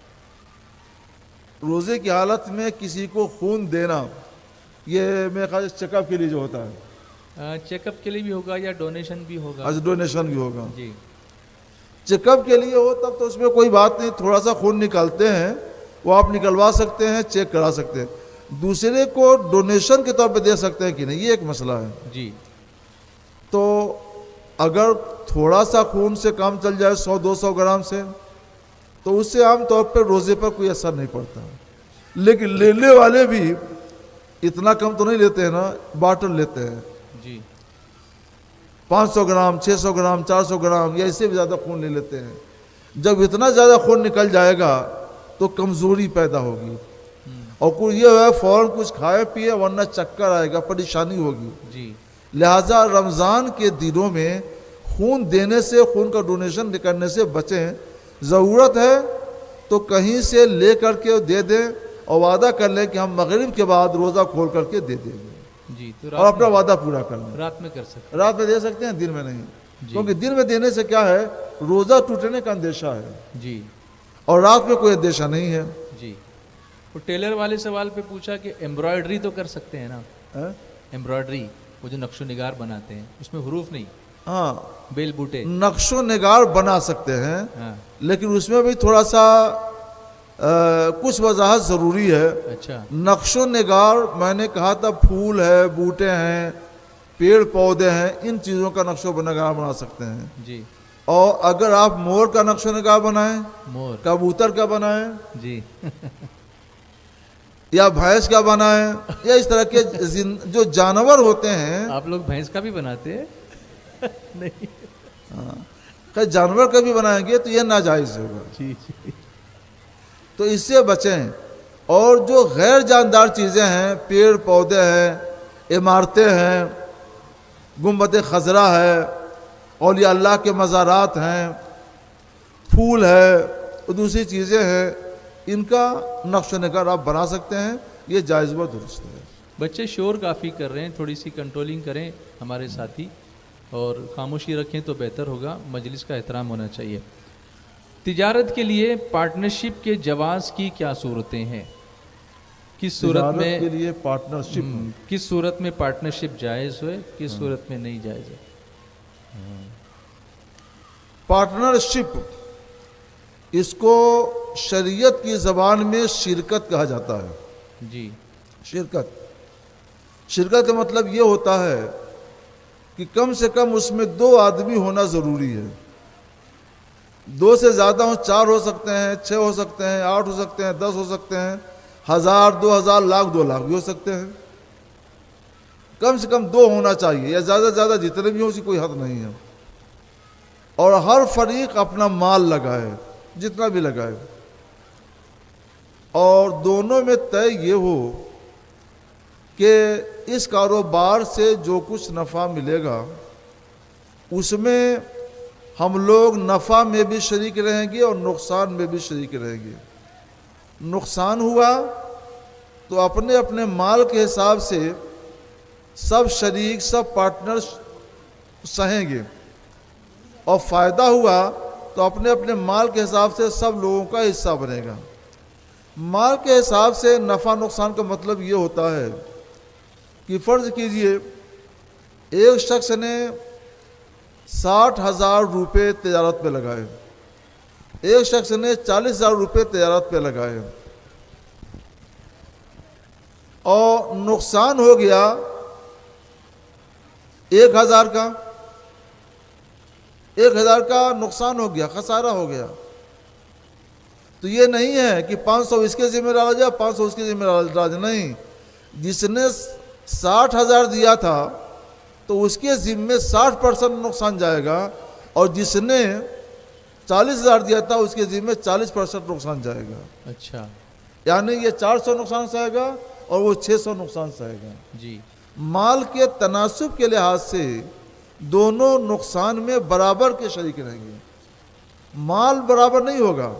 روزے کی حالت میں کسی کو خون دینا یہ میرے خیال چیک اپ کے لیے جو ہوتا ہے, چیک اپ کے لیے بھی ہوگا یا ڈونیشن بھی ہوگا؟ ڈونیشن بھی ہوگا. جی, چیک اپ کے لیے ہو تب تو اس میں کوئی بات نہیں, تھوڑا سا خون نکالتے ہیں وہ آپ نکلوا سکتے ہیں, چیک کرا سکتے ہیں. دوسرے کو ڈونیشن کے طور پہ دے سکتے ہیں کہ نہیں, یہ ایک مسئلہ ہے. جی. تو اگر تھوڑا سا خون سے کام چل جائے 100-200 گرام سے تو اس سے عام طور پہ روزے پر کوئی اثر نہیں پڑتا. لیکن لینے والے بھی اتنا کم تو نہیں لیتے ہیں نا, باٹل لیتے ہیں. جی, 500 گرام 600 گرام 400 گرام یا اس سے بھی زیادہ خون لے لیتے ہیں. جب اتنا زیادہ خون نکل جائے گا تو کمزوری پیدا ہوگی اور کوئی یہ ہے فوراً کچھ کھائے پیے ورنہ چکر آئے گا, پریشانی ہوگی. جی. لہٰذا رمضان کے دنوں میں خون دینے سے, خون کا ڈونیشن کرنے سے بچیں. ضرورت ہے تو کہیں سے لے کر کے دے دیں اور وعدہ کر لیں کہ ہم مغرب کے بعد روزہ کھول کر کے دے دیں گے. جی, تو اور اپنا وعدہ پورا کر لیں. رات میں کر سکتے, رات میں دے سکتے ہیں, دن میں نہیں. کیونکہ دن میں دینے سے کیا ہے, روزہ ٹوٹنے کا اندیشہ ہے. جی, اور رات میں کوئی اندیشہ نہیں ہے. جی. وہ ٹیلر والے سوال پہ پوچھا کہ ایمبرائڈری تو کر سکتے ہیں نا؟ ایمبرائڈری وہ جو نقش و نگار بناتے ہیں اس میں حروف نہیں, ہاں بیل بوٹے. نقش و نگار بنا سکتے ہیں، ہاں لیکن اس میں بھی تھوڑا سا کچھ وضاحت ضروری ہے. اچھا. نقش و نگار میں نے کہا تھا پھول ہے، بوٹے ہیں، پیڑ پودے ہیں، ان چیزوں کا نقش و نگار بنا سکتے ہیں. جی. اور اگر آپ مور کا نقش و نگار بنائیں، مور. کبوتر کا بنائیں، جی. یا بھینس کا بنائیں، یا اس طرح کے جو جانور ہوتے ہیں. آپ لوگ بھینس کا بھی بناتے ہیں؟ نہیں. خیر جانور کا بھی بنائیں گے تو یہ ناجائز ہوگا. جی جی. تو اس سے بچیں. اور جو غیر جاندار چیزیں ہیں، پیڑ پودے ہیں، عمارتیں ہیں، گنبد خضرا ہے، اولیاء اللہ کے مزارات ہیں، پھول ہے، اور دوسری چیزیں ہیں، ان کا نقش و نگار آپ بنا سکتے ہیں. یہ جائز و درست ہے. بچے شور کافی کر رہے ہیں، تھوڑی سی کنٹرولنگ کریں ہمارے ساتھی، اور خاموشی رکھیں تو بہتر ہوگا. مجلس کا احترام ہونا چاہیے. تجارت کے لیے پارٹنرشپ کے جواز کی کیا صورتیں ہیں؟ کس صورت میں تجارت کے لیے پارٹنرشپ، کس صورت میں پارٹنرشپ جائز ہوئے، کس صورت میں نہیں جائز ہے؟ پارٹنرشپ اس کو شریعت کی زبان میں شرکت کہا جاتا ہے. جی. شرکت کا مطلب یہ ہوتا ہے کہ کم سے کم اس میں 2 آدمی ہونا ضروری ہے. 2 سے زیادہ ہوں، 4 ہو سکتے ہیں، 6 ہو سکتے ہیں، 8 ہو سکتے ہیں، 10 ہو سکتے ہیں، 1000 2000 لاکھ 2 لاکھ بھی ہو سکتے ہیں. کم سے کم 2 ہونا چاہیے، یا زیادہ سے زیادہ جتنے بھی ہوں، اسی کوئی حد نہیں ہے. اور ہر فریق اپنا مال لگائے، جتنا بھی لگائے، اور دونوں میں طے یہ ہو کہ اس کاروبار سے جو کچھ نفع ملے گا اس میں ہم لوگ نفع میں بھی شریک رہیں گے اور نقصان میں بھی شریک رہیں گے. نقصان ہوا تو اپنے اپنے مال کے حساب سے سب شریک، سب پارٹنر سہیں گے، اور فائدہ ہوا تو اپنے اپنے مال کے حساب سے سب لوگوں کا حصہ بنے گا. مال کے حساب سے نفع نقصان کا مطلب یہ ہوتا ہے کہ فرض کیجئے ایک شخص نے 60,000 روپے تجارت پہ لگائے، ایک شخص نے 40,000 روپے تجارت پہ لگائے، اور نقصان ہو گیا 1,000 کا، 1,000 کا نقصان ہو گیا، خسارہ ہو گیا. تو یہ نہیں ہے کہ 500 اس کے ذمہ ڈالا جائے، 500 اس کے ذمہ ڈالا جائے. نہیں، جس نے 60,000 دیا تھا تو اس کے ذمے 60% نقصان جائے گا، اور جس نے 40,000 دیا تھا اس کے ذمے 40% نقصان جائے گا. اچھا. یعنی یہ 400 نقصان سہے گا اور وہ 600 نقصان سہے گا. جی. مال کے تناسب کے لحاظ سے دونوں نقصان میں برابر کے شریک رہیں گے. مال برابر نہیں ہوگا،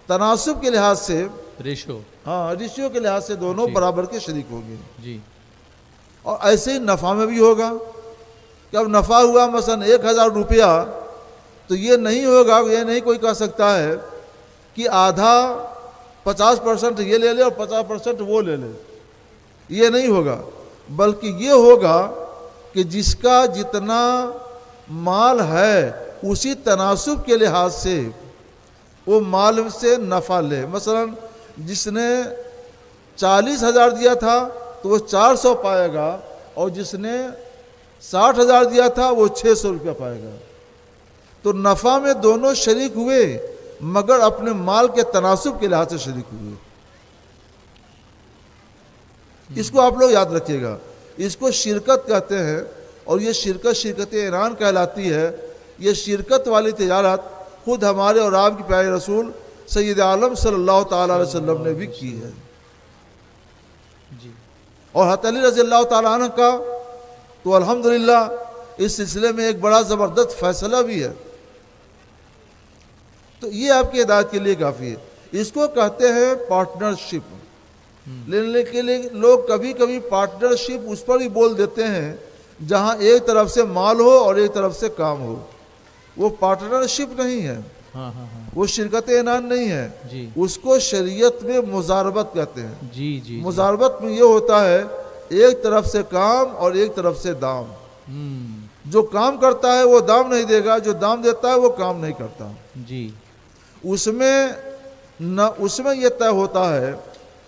تناسب کے لحاظ سے، ریشو، ہاں ریشیو کے لحاظ سے دونوں برابر کے شریک ہوں گے. جی. اور ایسے ہی نفع میں بھی ہوگا کہ اب نفع ہوا مثلا 1,000 روپیہ، تو یہ نہیں ہوگا، یہ نہیں کوئی کہہ سکتا ہے کہ آدھا 50% یہ لے لے اور 50% وہ لے لے. یہ نہیں ہوگا، بلکہ یہ ہوگا کہ جس کا جتنا مال ہے اسی تناسب کے لحاظ سے وہ مال سے نفع لے. مثلا جس نے 40,000 دیا تھا تو وہ 400 پائے گا، اور جس نے 60,000 دیا تھا وہ 600 روپیہ پائے گا. تو نفع میں دونوں شریک ہوئے مگر اپنے مال کے تناسب کے لحاظ سے شریک ہوئے. اس کو آپ لوگ یاد رکھیے گا. اس کو شرکت کہتے ہیں، اور یہ شرکت عنان کہلاتی ہے. یہ شرکت والی تجارت خود ہمارے اور آپ کے پیارے رسول سید عالم صلی اللہ تعالیٰ علیہ وسلم نے بھی کی ہے. اور حضرت علی رضی اللہ تعالیٰ عنہ کا تو الحمدللہ اس سلسلے میں ایک بڑا زبردست فیصلہ بھی ہے. تو یہ آپ کی ہدایت کے لیے کافی ہے. اس کو کہتے ہیں پارٹنرشپ. لینے کے لیے لوگ کبھی کبھی پارٹنرشپ اس پر ہی بول دیتے ہیں جہاں ایک طرف سے مال ہو اور ایک طرف سے کام ہو. وہ پارٹنرشپ نہیں ہے، وہ شرکت عنان نہیں ہے. جی. اس کو شریعت میں مزاربت کہتے ہیں. جی. جی. مزاربت میں یہ ہوتا ہے ایک طرف سے کام اور ایک طرف سے دام. جو کام کرتا ہے وہ دام نہیں دے گا، جو دام دیتا ہے وہ کام نہیں کرتا. جی. اس میں یہ طے ہوتا ہے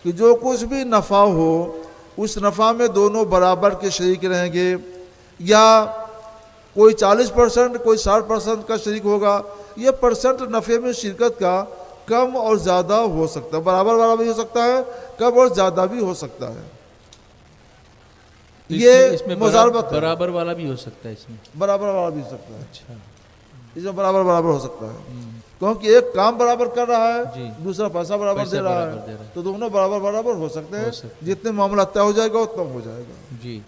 کہ جو کچھ بھی نفع ہو اس نفع میں دونوں برابر کے شریک رہیں گے، یا کوئی 40% کوئی 60% کا شریک ہوگا. یہ پرسنٹ نفع میں شرکت کا کم اور زیادہ ہو سکتا ہے، برابر برابر بھی ہو سکتا ہے، کم اور زیادہ بھی ہو سکتا ہے. اس میں مضاربت ہے. برابر والا بھی ہو سکتا ہے، اس میں برابر والا بھی ہو سکتا ہے. اچھا. اس میں برابر برابر ہو سکتا ہے، کیونکہ ایک کام برابر کر رہا ہے، جی. دوسرا پیسہ برابر دے رہا ہے، تو دونوں برابر برابر ہو سکتے ہیں. جتنے معاملہ طے ہو جائے گا اتنا ہو جائے گا. جی.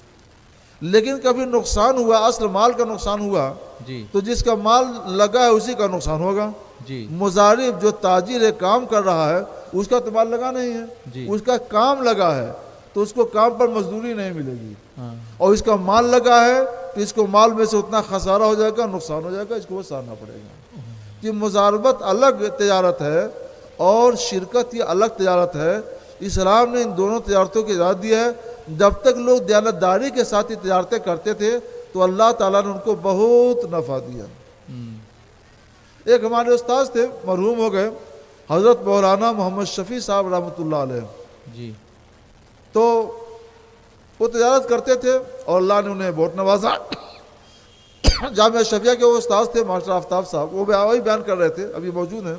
لیکن کبھی نقصان ہوا، اصل مال کا نقصان ہوا، جی. تو جس کا مال لگا ہے اسی کا نقصان ہوگا. جی. مضارب جو تاجر ہے، کام کر رہا ہے، اس کا تو مال لگا نہیں ہے، جی. اس کا کام لگا ہے، تو اس کو کام پر مزدوری نہیں ملے گی. ہاں. اور اس کا مال لگا ہے تو اس کو مال میں سے اتنا خسارہ ہو جائے گا، نقصان ہو جائے گا، اس کو وہ سہنا پڑے گا. کہ مضاربت الگ تجارت ہے اور شرکت یہ الگ تجارت ہے. اسلام نے ان دونوں تجارتوں کی اجازت دی ہے. جب تک لوگ دیانتداری کے ساتھ یہ تجارتیں کرتے تھے تو اللہ تعالیٰ نے ان کو بہت نفع دیا. ایک ہمارے استاذ تھے، مرحوم ہو گئے، حضرت مولانا محمد شفیع صاحب رحمۃ اللہ علیہ. جی. تو وہ تجارت کرتے تھے اور اللہ نے انہیں بہت نوازا. جامعہ شفیہ کے وہ استاذ تھے ماسٹر آفتاب صاحب، وہ وہی بیان کر رہے تھے، ابھی موجود ہیں.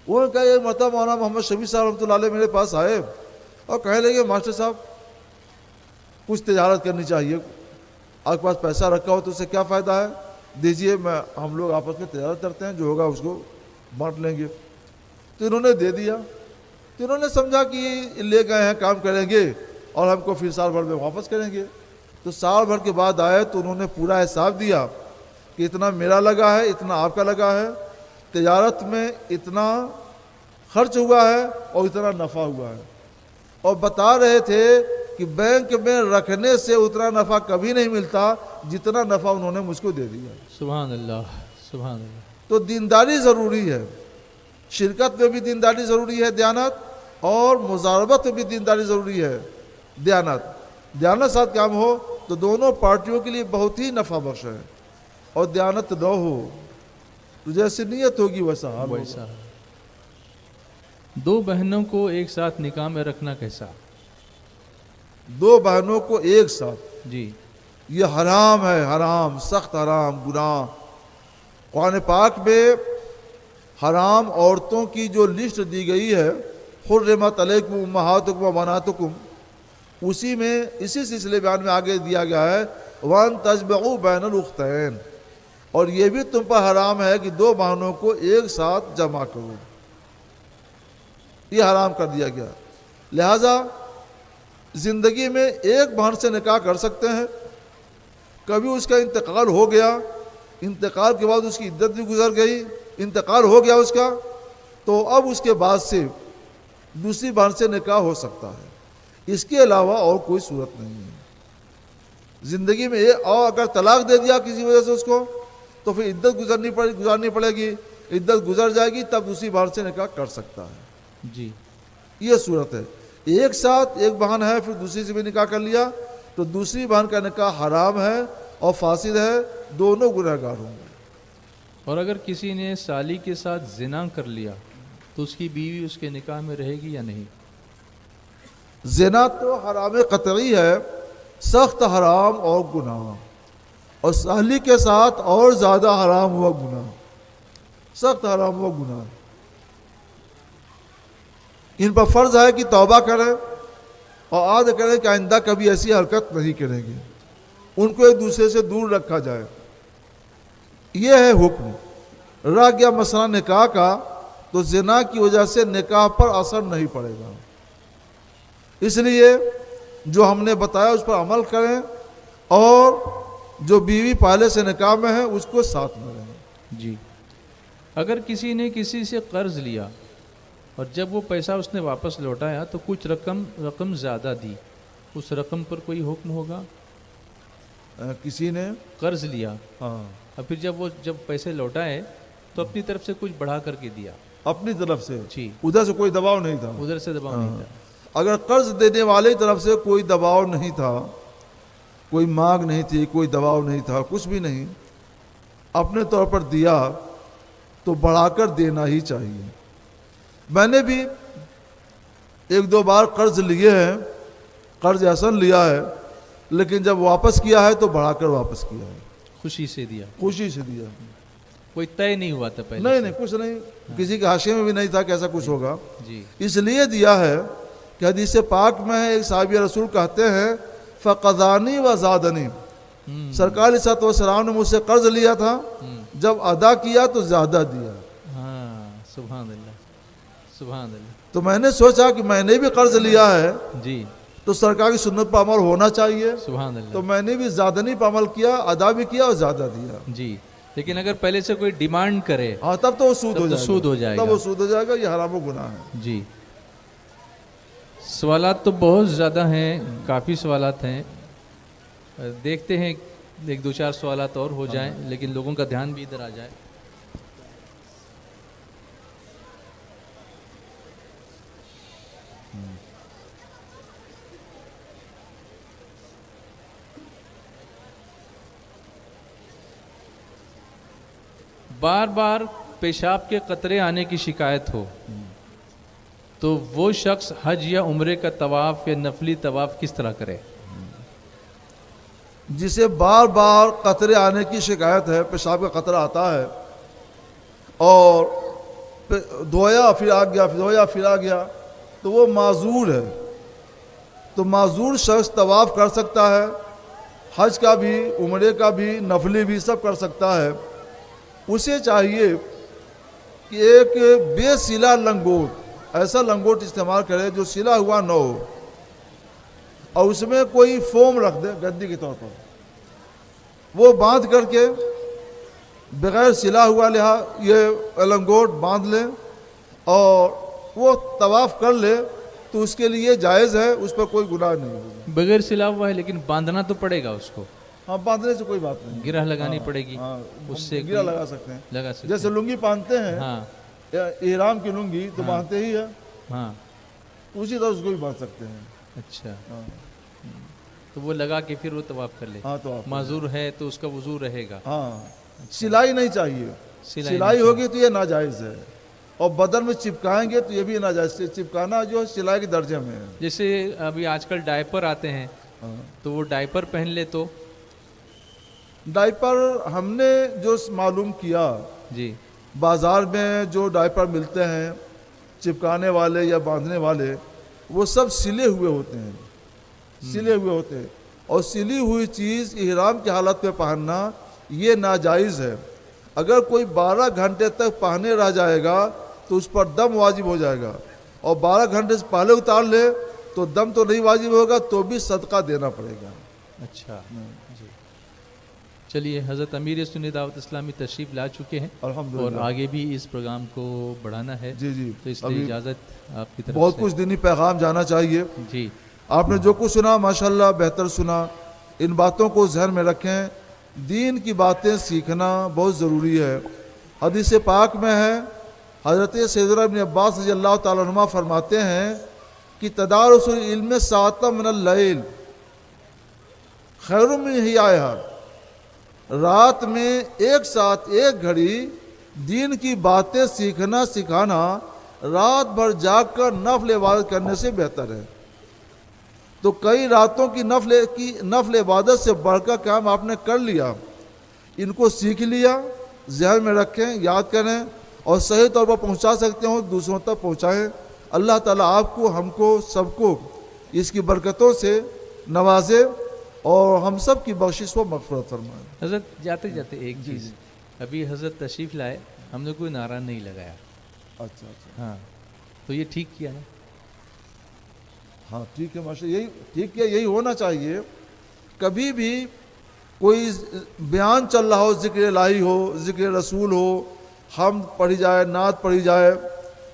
وہ کہا یہ مرتبہ مولانا محمد شفیع صاحب رحمۃ اللہ علیہ میرے پاس آئے اور کہنے لگے ماسٹر صاحب کچھ تجارت کرنی چاہیے، آپ کے پاس پیسہ رکھا ہو تو اس سے کیا فائدہ ہے، دیجئے، ہم لوگ آپس میں تجارت کرتے ہیں، جو ہوگا اس کو بانٹ لیں گے. تو انہوں نے دے دیا. تو انہوں نے سمجھا کہ لے گئے ہیں، کام کریں گے اور ہم کو پھر سال بھر میں واپس کریں گے. تو سال بھر کے بعد آئے تو انہوں نے پورا حساب دیا کہ اتنا میرا لگا ہے، اتنا آپ کا لگا ہے، تجارت میں اتنا خرچ ہوا ہے اور اتنا نفع ہوا ہے. اور بتا رہے تھے کہ بینک میں رکھنے سے اتنا نفع کبھی نہیں ملتا جتنا نفع انہوں نے مجھ کو دے دیا. سبحان اللہ، سبحان اللہ. تو دینداری ضروری ہے، شرکت میں بھی دینداری ضروری ہے، دیانت، اور مضاربت میں بھی دینداری ضروری ہے، دیانت. دیانت ساتھ کام ہو تو دونوں پارٹیوں کے لیے بہت ہی نفع بخش ہے. اور دیانت نہ ہو تو جیسی نیت ہوگی ویسا حال ہوگا. دو بہنوں کو ایک ساتھ نکاح میں رکھنا کیسا؟ دو بہنوں کو ایک ساتھ، جی، یہ حرام ہے، حرام، سخت حرام، گناہ. قرآن پاک میں حرام عورتوں کی جو لسٹ دی گئی ہے، حرمت علیکم امہاتکم و بناتکم، اسی میں اسی سلسلے بیان میں آگے دیا گیا ہے وَأَن تَجْمَعُوا بَيْنَ الْأُخْتَيْنِ، اور یہ بھی تم پر حرام ہے کہ دو بہنوں کو ایک ساتھ جمع کرو. یہ حرام کر دیا گیا. لہذا زندگی میں ایک بہن سے نکاح کر سکتے ہیں، کبھی اس کا انتقال ہو گیا، انتقال کے بعد اس کی عدت بھی گزر گئی، انتقال ہو گیا اس کا، تو اب اس کے بعد سے دوسری بہن سے نکاح ہو سکتا ہے. اس کے علاوہ اور کوئی صورت نہیں ہے زندگی میں. اور اگر طلاق دے دیا کسی وجہ سے اس کو تو پھر عدت گزارنی پڑے گی، عدت گزر جائے گی تب دوسری بہن سے نکاح کر سکتا ہے. جی، یہ صورت ہے. ایک ساتھ ایک بہن ہے پھر دوسری سے بھی نکاح کر لیا تو دوسری بہن کا نکاح حرام ہے اور فاسد ہے، دونوں گنہگار ہوں گے. اور اگر کسی نے سالی کے ساتھ زنا کر لیا تو اس کی بیوی اس کے نکاح میں رہے گی یا نہیں؟ زنا تو حرام قطعی ہے، سخت حرام اور گناہ، اور سالی کے ساتھ اور زیادہ حرام ہوا گناہ، سخت حرام ہوا گناہ. ان پر فرض ہے کہ توبہ کریں اور عہد کریں کہ آئندہ کبھی ایسی حرکت نہیں کریں گے، ان کو ایک دوسرے سے دور رکھا جائے. یہ ہے حکم. رہ گیا مسئلہ نکاح کا تو زنا کی وجہ سے نکاح پر اثر نہیں پڑے گا. اس لیے جو ہم نے بتایا اس پر عمل کریں، اور جو بیوی پہلے سے نکاح میں ہے اس کو ساتھ میں رہیں. جی، اگر کسی نے کسی سے قرض لیا اور جب وہ پیسہ اس نے واپس لوٹایا تو کچھ رقم زیادہ دی، اس رقم پر کوئی حکم ہوگا؟ کسی نے قرض لیا، ہاں، اور پھر جب پیسے لوٹائے تو اپنی طرف سے کچھ بڑھا کر کے دیا، اپنی طرف سے، جی، ادھر سے کوئی دباؤ نہیں تھا، ادھر سے دباؤ نہیں تھا. اگر قرض دینے والے طرف سے کوئی دباؤ نہیں تھا کوئی مانگ نہیں تھی، کوئی دباؤ نہیں تھا، کچھ بھی نہیں، اپنے طور پر دیا تو بڑھا کر دینا ہی چاہیے۔ میں نے بھی ایک دو بار قرض لیے ہیں، قرض حسن لیا ہے، لیکن جب واپس کیا ہے تو بڑھا کر واپس کیا ہے، خوشی سے دیا، خوشی سے دیا۔ کوئی طے نہیں ہوا تھا پہلے نہیں سے؟ نہیں، کچھ نہیں، کسی کے حاشیے میں بھی نہیں تھا کہ ایسا کچھ ہوگا، جی اس لیے دیا ہے کہ حدیث پاک میں ہے، ایک صحابی رسول کہتے ہیں فقدانی و زادنی، سرکار علیہ الصلوۃ والسلام نے مجھ سے قرض لیا تھا، جب ادا کیا تو زیادہ دیا۔ ہاں، سبحان اللہ، سبحان اللہ۔ تو میں نے سوچا کہ میں نے بھی قرض لیا ہے جی، تو سرکار کی سنت پر عمل ہونا چاہیے، سبحان اللہ۔ تو میں نے بھی زادنی پر عمل کیا، ادا بھی کیا اور زیادہ دیا۔ جی، لیکن اگر پہلے سے کوئی ڈیمانڈ کرے ہاں تب تو وہ سود تب ہو تو جائے سود ہو گا، جائے تب گا۔ وہ سود ہو جائے گا، یہ حرام و گناہ ہے۔ جی، سوالات تو بہت زیادہ ہیں، کافی سوالات ہیں، دیکھتے ہیں ایک دو چار سوالات اور ہو جائیں، لیکن لوگوں کا دھیان بھی ادھر آ جائے۔ بار بار پیشاب کے قطرے آنے کی شکایت ہو تو وہ شخص حج یا عمرے کا طواف یا نفلی طواف کس طرح کرے؟ جسے بار بار قطرے آنے کی شکایت ہے، پیشاب کا قطرہ آتا ہے اور دھویا پھر آ گیا، پھر دھویا پھر آ گیا، تو وہ معذور ہے۔ تو معذور شخص طواف کر سکتا ہے، حج کا بھی، عمرے کا بھی، نفلی بھی، سب کر سکتا ہے۔ اسے چاہیے کہ ایک بے سلا لنگوٹ، ایسا لنگوٹ استعمال کرے جو سلا ہوا نہ ہو، اور اس میں کوئی فوم رکھ دے گدی کے طور پر، وہ باندھ کر کے بغیر سلا ہوا یہ لنگوٹ باندھ لے اور وہ طواف کر لے تو اس کے لیے جائز ہے، اس پر کوئی گناہ نہیں ہوگا۔ بغیر سلا ہوا ہے لیکن باندھنا تو پڑے گا اس کو، ہاں باندھنے سے کوئی بات نہیں، گرہ لگانی پڑے گی، ہاں اس سے گرہ لگا سکتے ہیں، لگا سکتے جیسے لنگی باندھتے ہیں، ہاں احرام کی لنگی تو باندھتے ہی ہے، ہاں، اسی طرح اس کو بھی باندھ سکتے ہیں۔ اچھا، ہاں تو وہ لگا کے پھر وہ طواف کر لے۔ ہاں تو آپ معذور ہے تو اس کا وضو رہے گا۔ ہاں سلائی نہیں چاہیے، سلائی سلائی ہوگی تو یہ ناجائز ہے، اور بدن میں چپکائیں گے تو یہ بھی ناجائز ہے، چپکانا جو سلائی کے درجے میں ہے۔ جیسے ابھی آج کل ڈائپر آتے ہیں تو وہ ڈائپر پہن لے تو؟ ڈائپر ہم نے جو معلوم کیا، جی، بازار میں جو ڈائپر ملتے ہیں چپکانے والے یا باندھنے والے، وہ سب سلے ہوئے ہوتے ہیں، سلے ہوئے ہوتے ہیں، اور سلی ہوئی چیز احرام کی حالت میں پہننا یہ ناجائز ہے۔ اگر کوئی 12 گھنٹے تک پہنے رہ جائے گا تو اس پر دم واجب ہو جائے گا، اور 12 گھنٹے سے پہلے اتار لے تو دم تو نہیں واجب ہوگا، تو بھی صدقہ دینا پڑے گا۔ اچھا جی، چلیے، حضرت امیر سنی دعوت اسلامی تشریف لا چکے ہیں الحمدللہ، اور آگے بھی اس پروگرام کو بڑھانا ہے، جی جی، تو اس لیے اجازت آپ کی طرف بہت سے۔ کچھ دینی پیغام جانا چاہیے۔ جی، آپ نے جو کچھ سنا ماشاءاللہ بہتر سنا، ان باتوں کو ذہن میں رکھیں، دین کی باتیں سیکھنا بہت ضروری ہے۔ حدیث پاک میں ہے، حضرت سیدنا ابن عباس رضی اللہ تعالیٰ عنہ فرماتے ہیں کہ تدارس العلم ساعۃ من اللیل خیر من احیائہا، رات میں ایک ساتھ ایک گھڑی دین کی باتیں سیکھنا سکھانا رات بھر جاگ کر نفل عبادت کرنے سے بہتر ہے۔ تو کئی راتوں کی نفل عبادت سے بڑھ کر کام آپ نے کر لیا، ان کو سیکھ لیا، ذہن میں رکھیں، یاد کریں، اور صحیح طور پر پہنچا سکتے ہوں دوسروں تک پہنچائیں۔ اللہ تعالیٰ آپ کو، ہم کو، سب کو اس کی برکتوں سے نوازے اور ہم سب کی بخشش و مغفرت فرمائے۔ حضرت جاتے جاتے ایک چیز، ابھی حضرت تشریف لائے، ہم نے کوئی نعرہ نہیں لگایا۔ اچھا اچھا، ہاں، تو یہ ٹھیک کیا نا؟ ہاں ٹھیک ہے ماشاء، یہی ٹھیک ہے، یہی ہونا چاہیے۔ کبھی بھی کوئی بیان چل رہا ہو، ذکر الہی ہو، ذکر رسول ہو، حمد پڑھی جائے، نعت پڑھی جائے،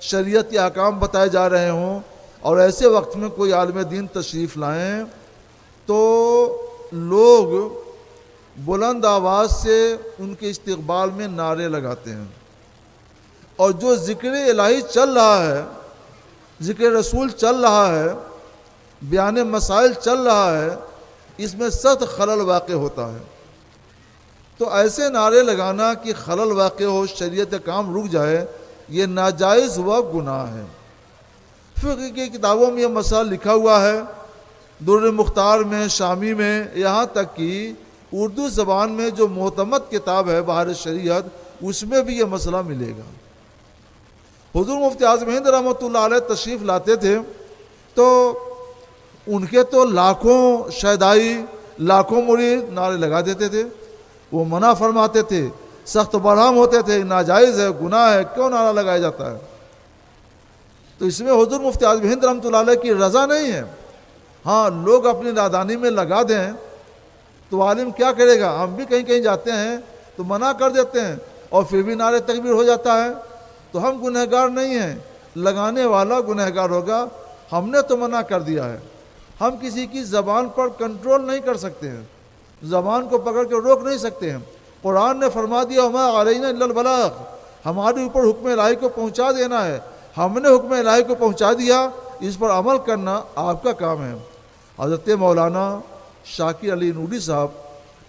شریعت کے احکام بتائے جا رہے ہوں، اور ایسے وقت میں کوئی عالم دین تشریف لائیں تو لوگ بلند آواز سے ان کے استقبال میں نعرے لگاتے ہیں، اور جو ذکر الہی چل رہا ہے، ذکر رسول چل رہا ہے، بیان مسائل چل رہا ہے، اس میں سخت خلل واقع ہوتا ہے۔ تو ایسے نعرے لگانا کہ خلل واقع ہو، شریعت کام رک جائے، یہ ناجائز ہوا گناہ ہے۔ فقہ کی کتابوں میں یہ مسئلہ لکھا ہوا ہے، در مختار میں، شامی میں، یہاں تک کہ اردو زبان میں جو معتمد کتاب ہے بحر شریعت، اس میں بھی یہ مسئلہ ملے گا۔ حضور مفتی اعظم ہند رحمۃ اللہ علیہ تشریف لاتے تھے تو ان کے تو لاکھوں شیدائی، لاکھوں مرید نعرے لگا دیتے تھے، وہ منع فرماتے تھے، سخت برہم ہوتے تھے، ناجائز ہے، گناہ ہے، کیوں نعرہ لگایا جاتا ہے؟ تو اس میں حضور مفتی اعظم ہند رحمۃ اللہ علیہ کی رضا نہیں ہے۔ ہاں، لوگ اپنی نادانی میں لگا دیں تو عالم کیا کرے گا؟ ہم بھی کہیں کہیں جاتے ہیں تو منع کر دیتے ہیں اور پھر بھی نعرے تکبیر ہو جاتا ہے، تو ہم گنہگار نہیں ہیں، لگانے والا گنہگار ہوگا۔ ہم نے تو منع کر دیا ہے، ہم کسی کی زبان پر کنٹرول نہیں کر سکتے ہیں، زبان کو پکڑ کے روک نہیں سکتے ہیں۔ قرآن نے فرما دیا وما علینا الا البلاغ، ہمارے اوپر حکم الہی کو پہنچا دینا ہے، ہم نے حکم الہی کو پہنچا دیا، اس پر عمل کرنا آپ کا کام ہے۔ حضرت مولانا شاکر علی نوری صاحب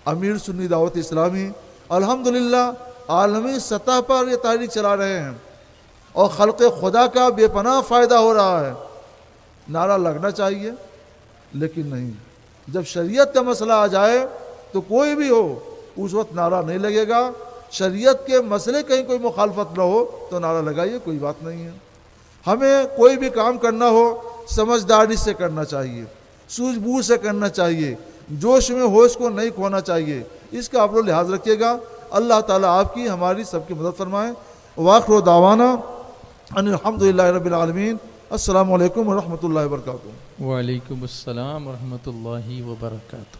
امیر سنی دعوت اسلامی الحمدللہ عالمی سطح پر یہ تحریک چلا رہے ہیں اور خلق خدا کا بے پناہ فائدہ ہو رہا ہے۔ نعرہ لگنا چاہیے لیکن نہیں، جب شریعت کا مسئلہ آ جائے تو کوئی بھی ہو اس وقت نعرہ نہیں لگے گا۔ شریعت کے مسئلے کہیں کوئی مخالفت نہ ہو تو نعرہ لگائیے، کوئی بات نہیں ہے۔ ہمیں کوئی بھی کام کرنا ہو سمجھداری سے کرنا چاہیے، سوجھ بوجھ سے کرنا چاہیے، جوش میں ہوش کو نہیں کھونا چاہیے، اس کا آپ لوگ لحاظ رکھیے گا۔ اللہ تعالیٰ آپ کی ہماری سب کی مدد فرمائے۔ وآخر دعوانا ان الحمدللہ رب العالمین۔ السلام علیکم ورحمۃ اللہ وبرکاتہ۔ وعلیکم السلام ورحمۃ اللہ وبرکاتہ۔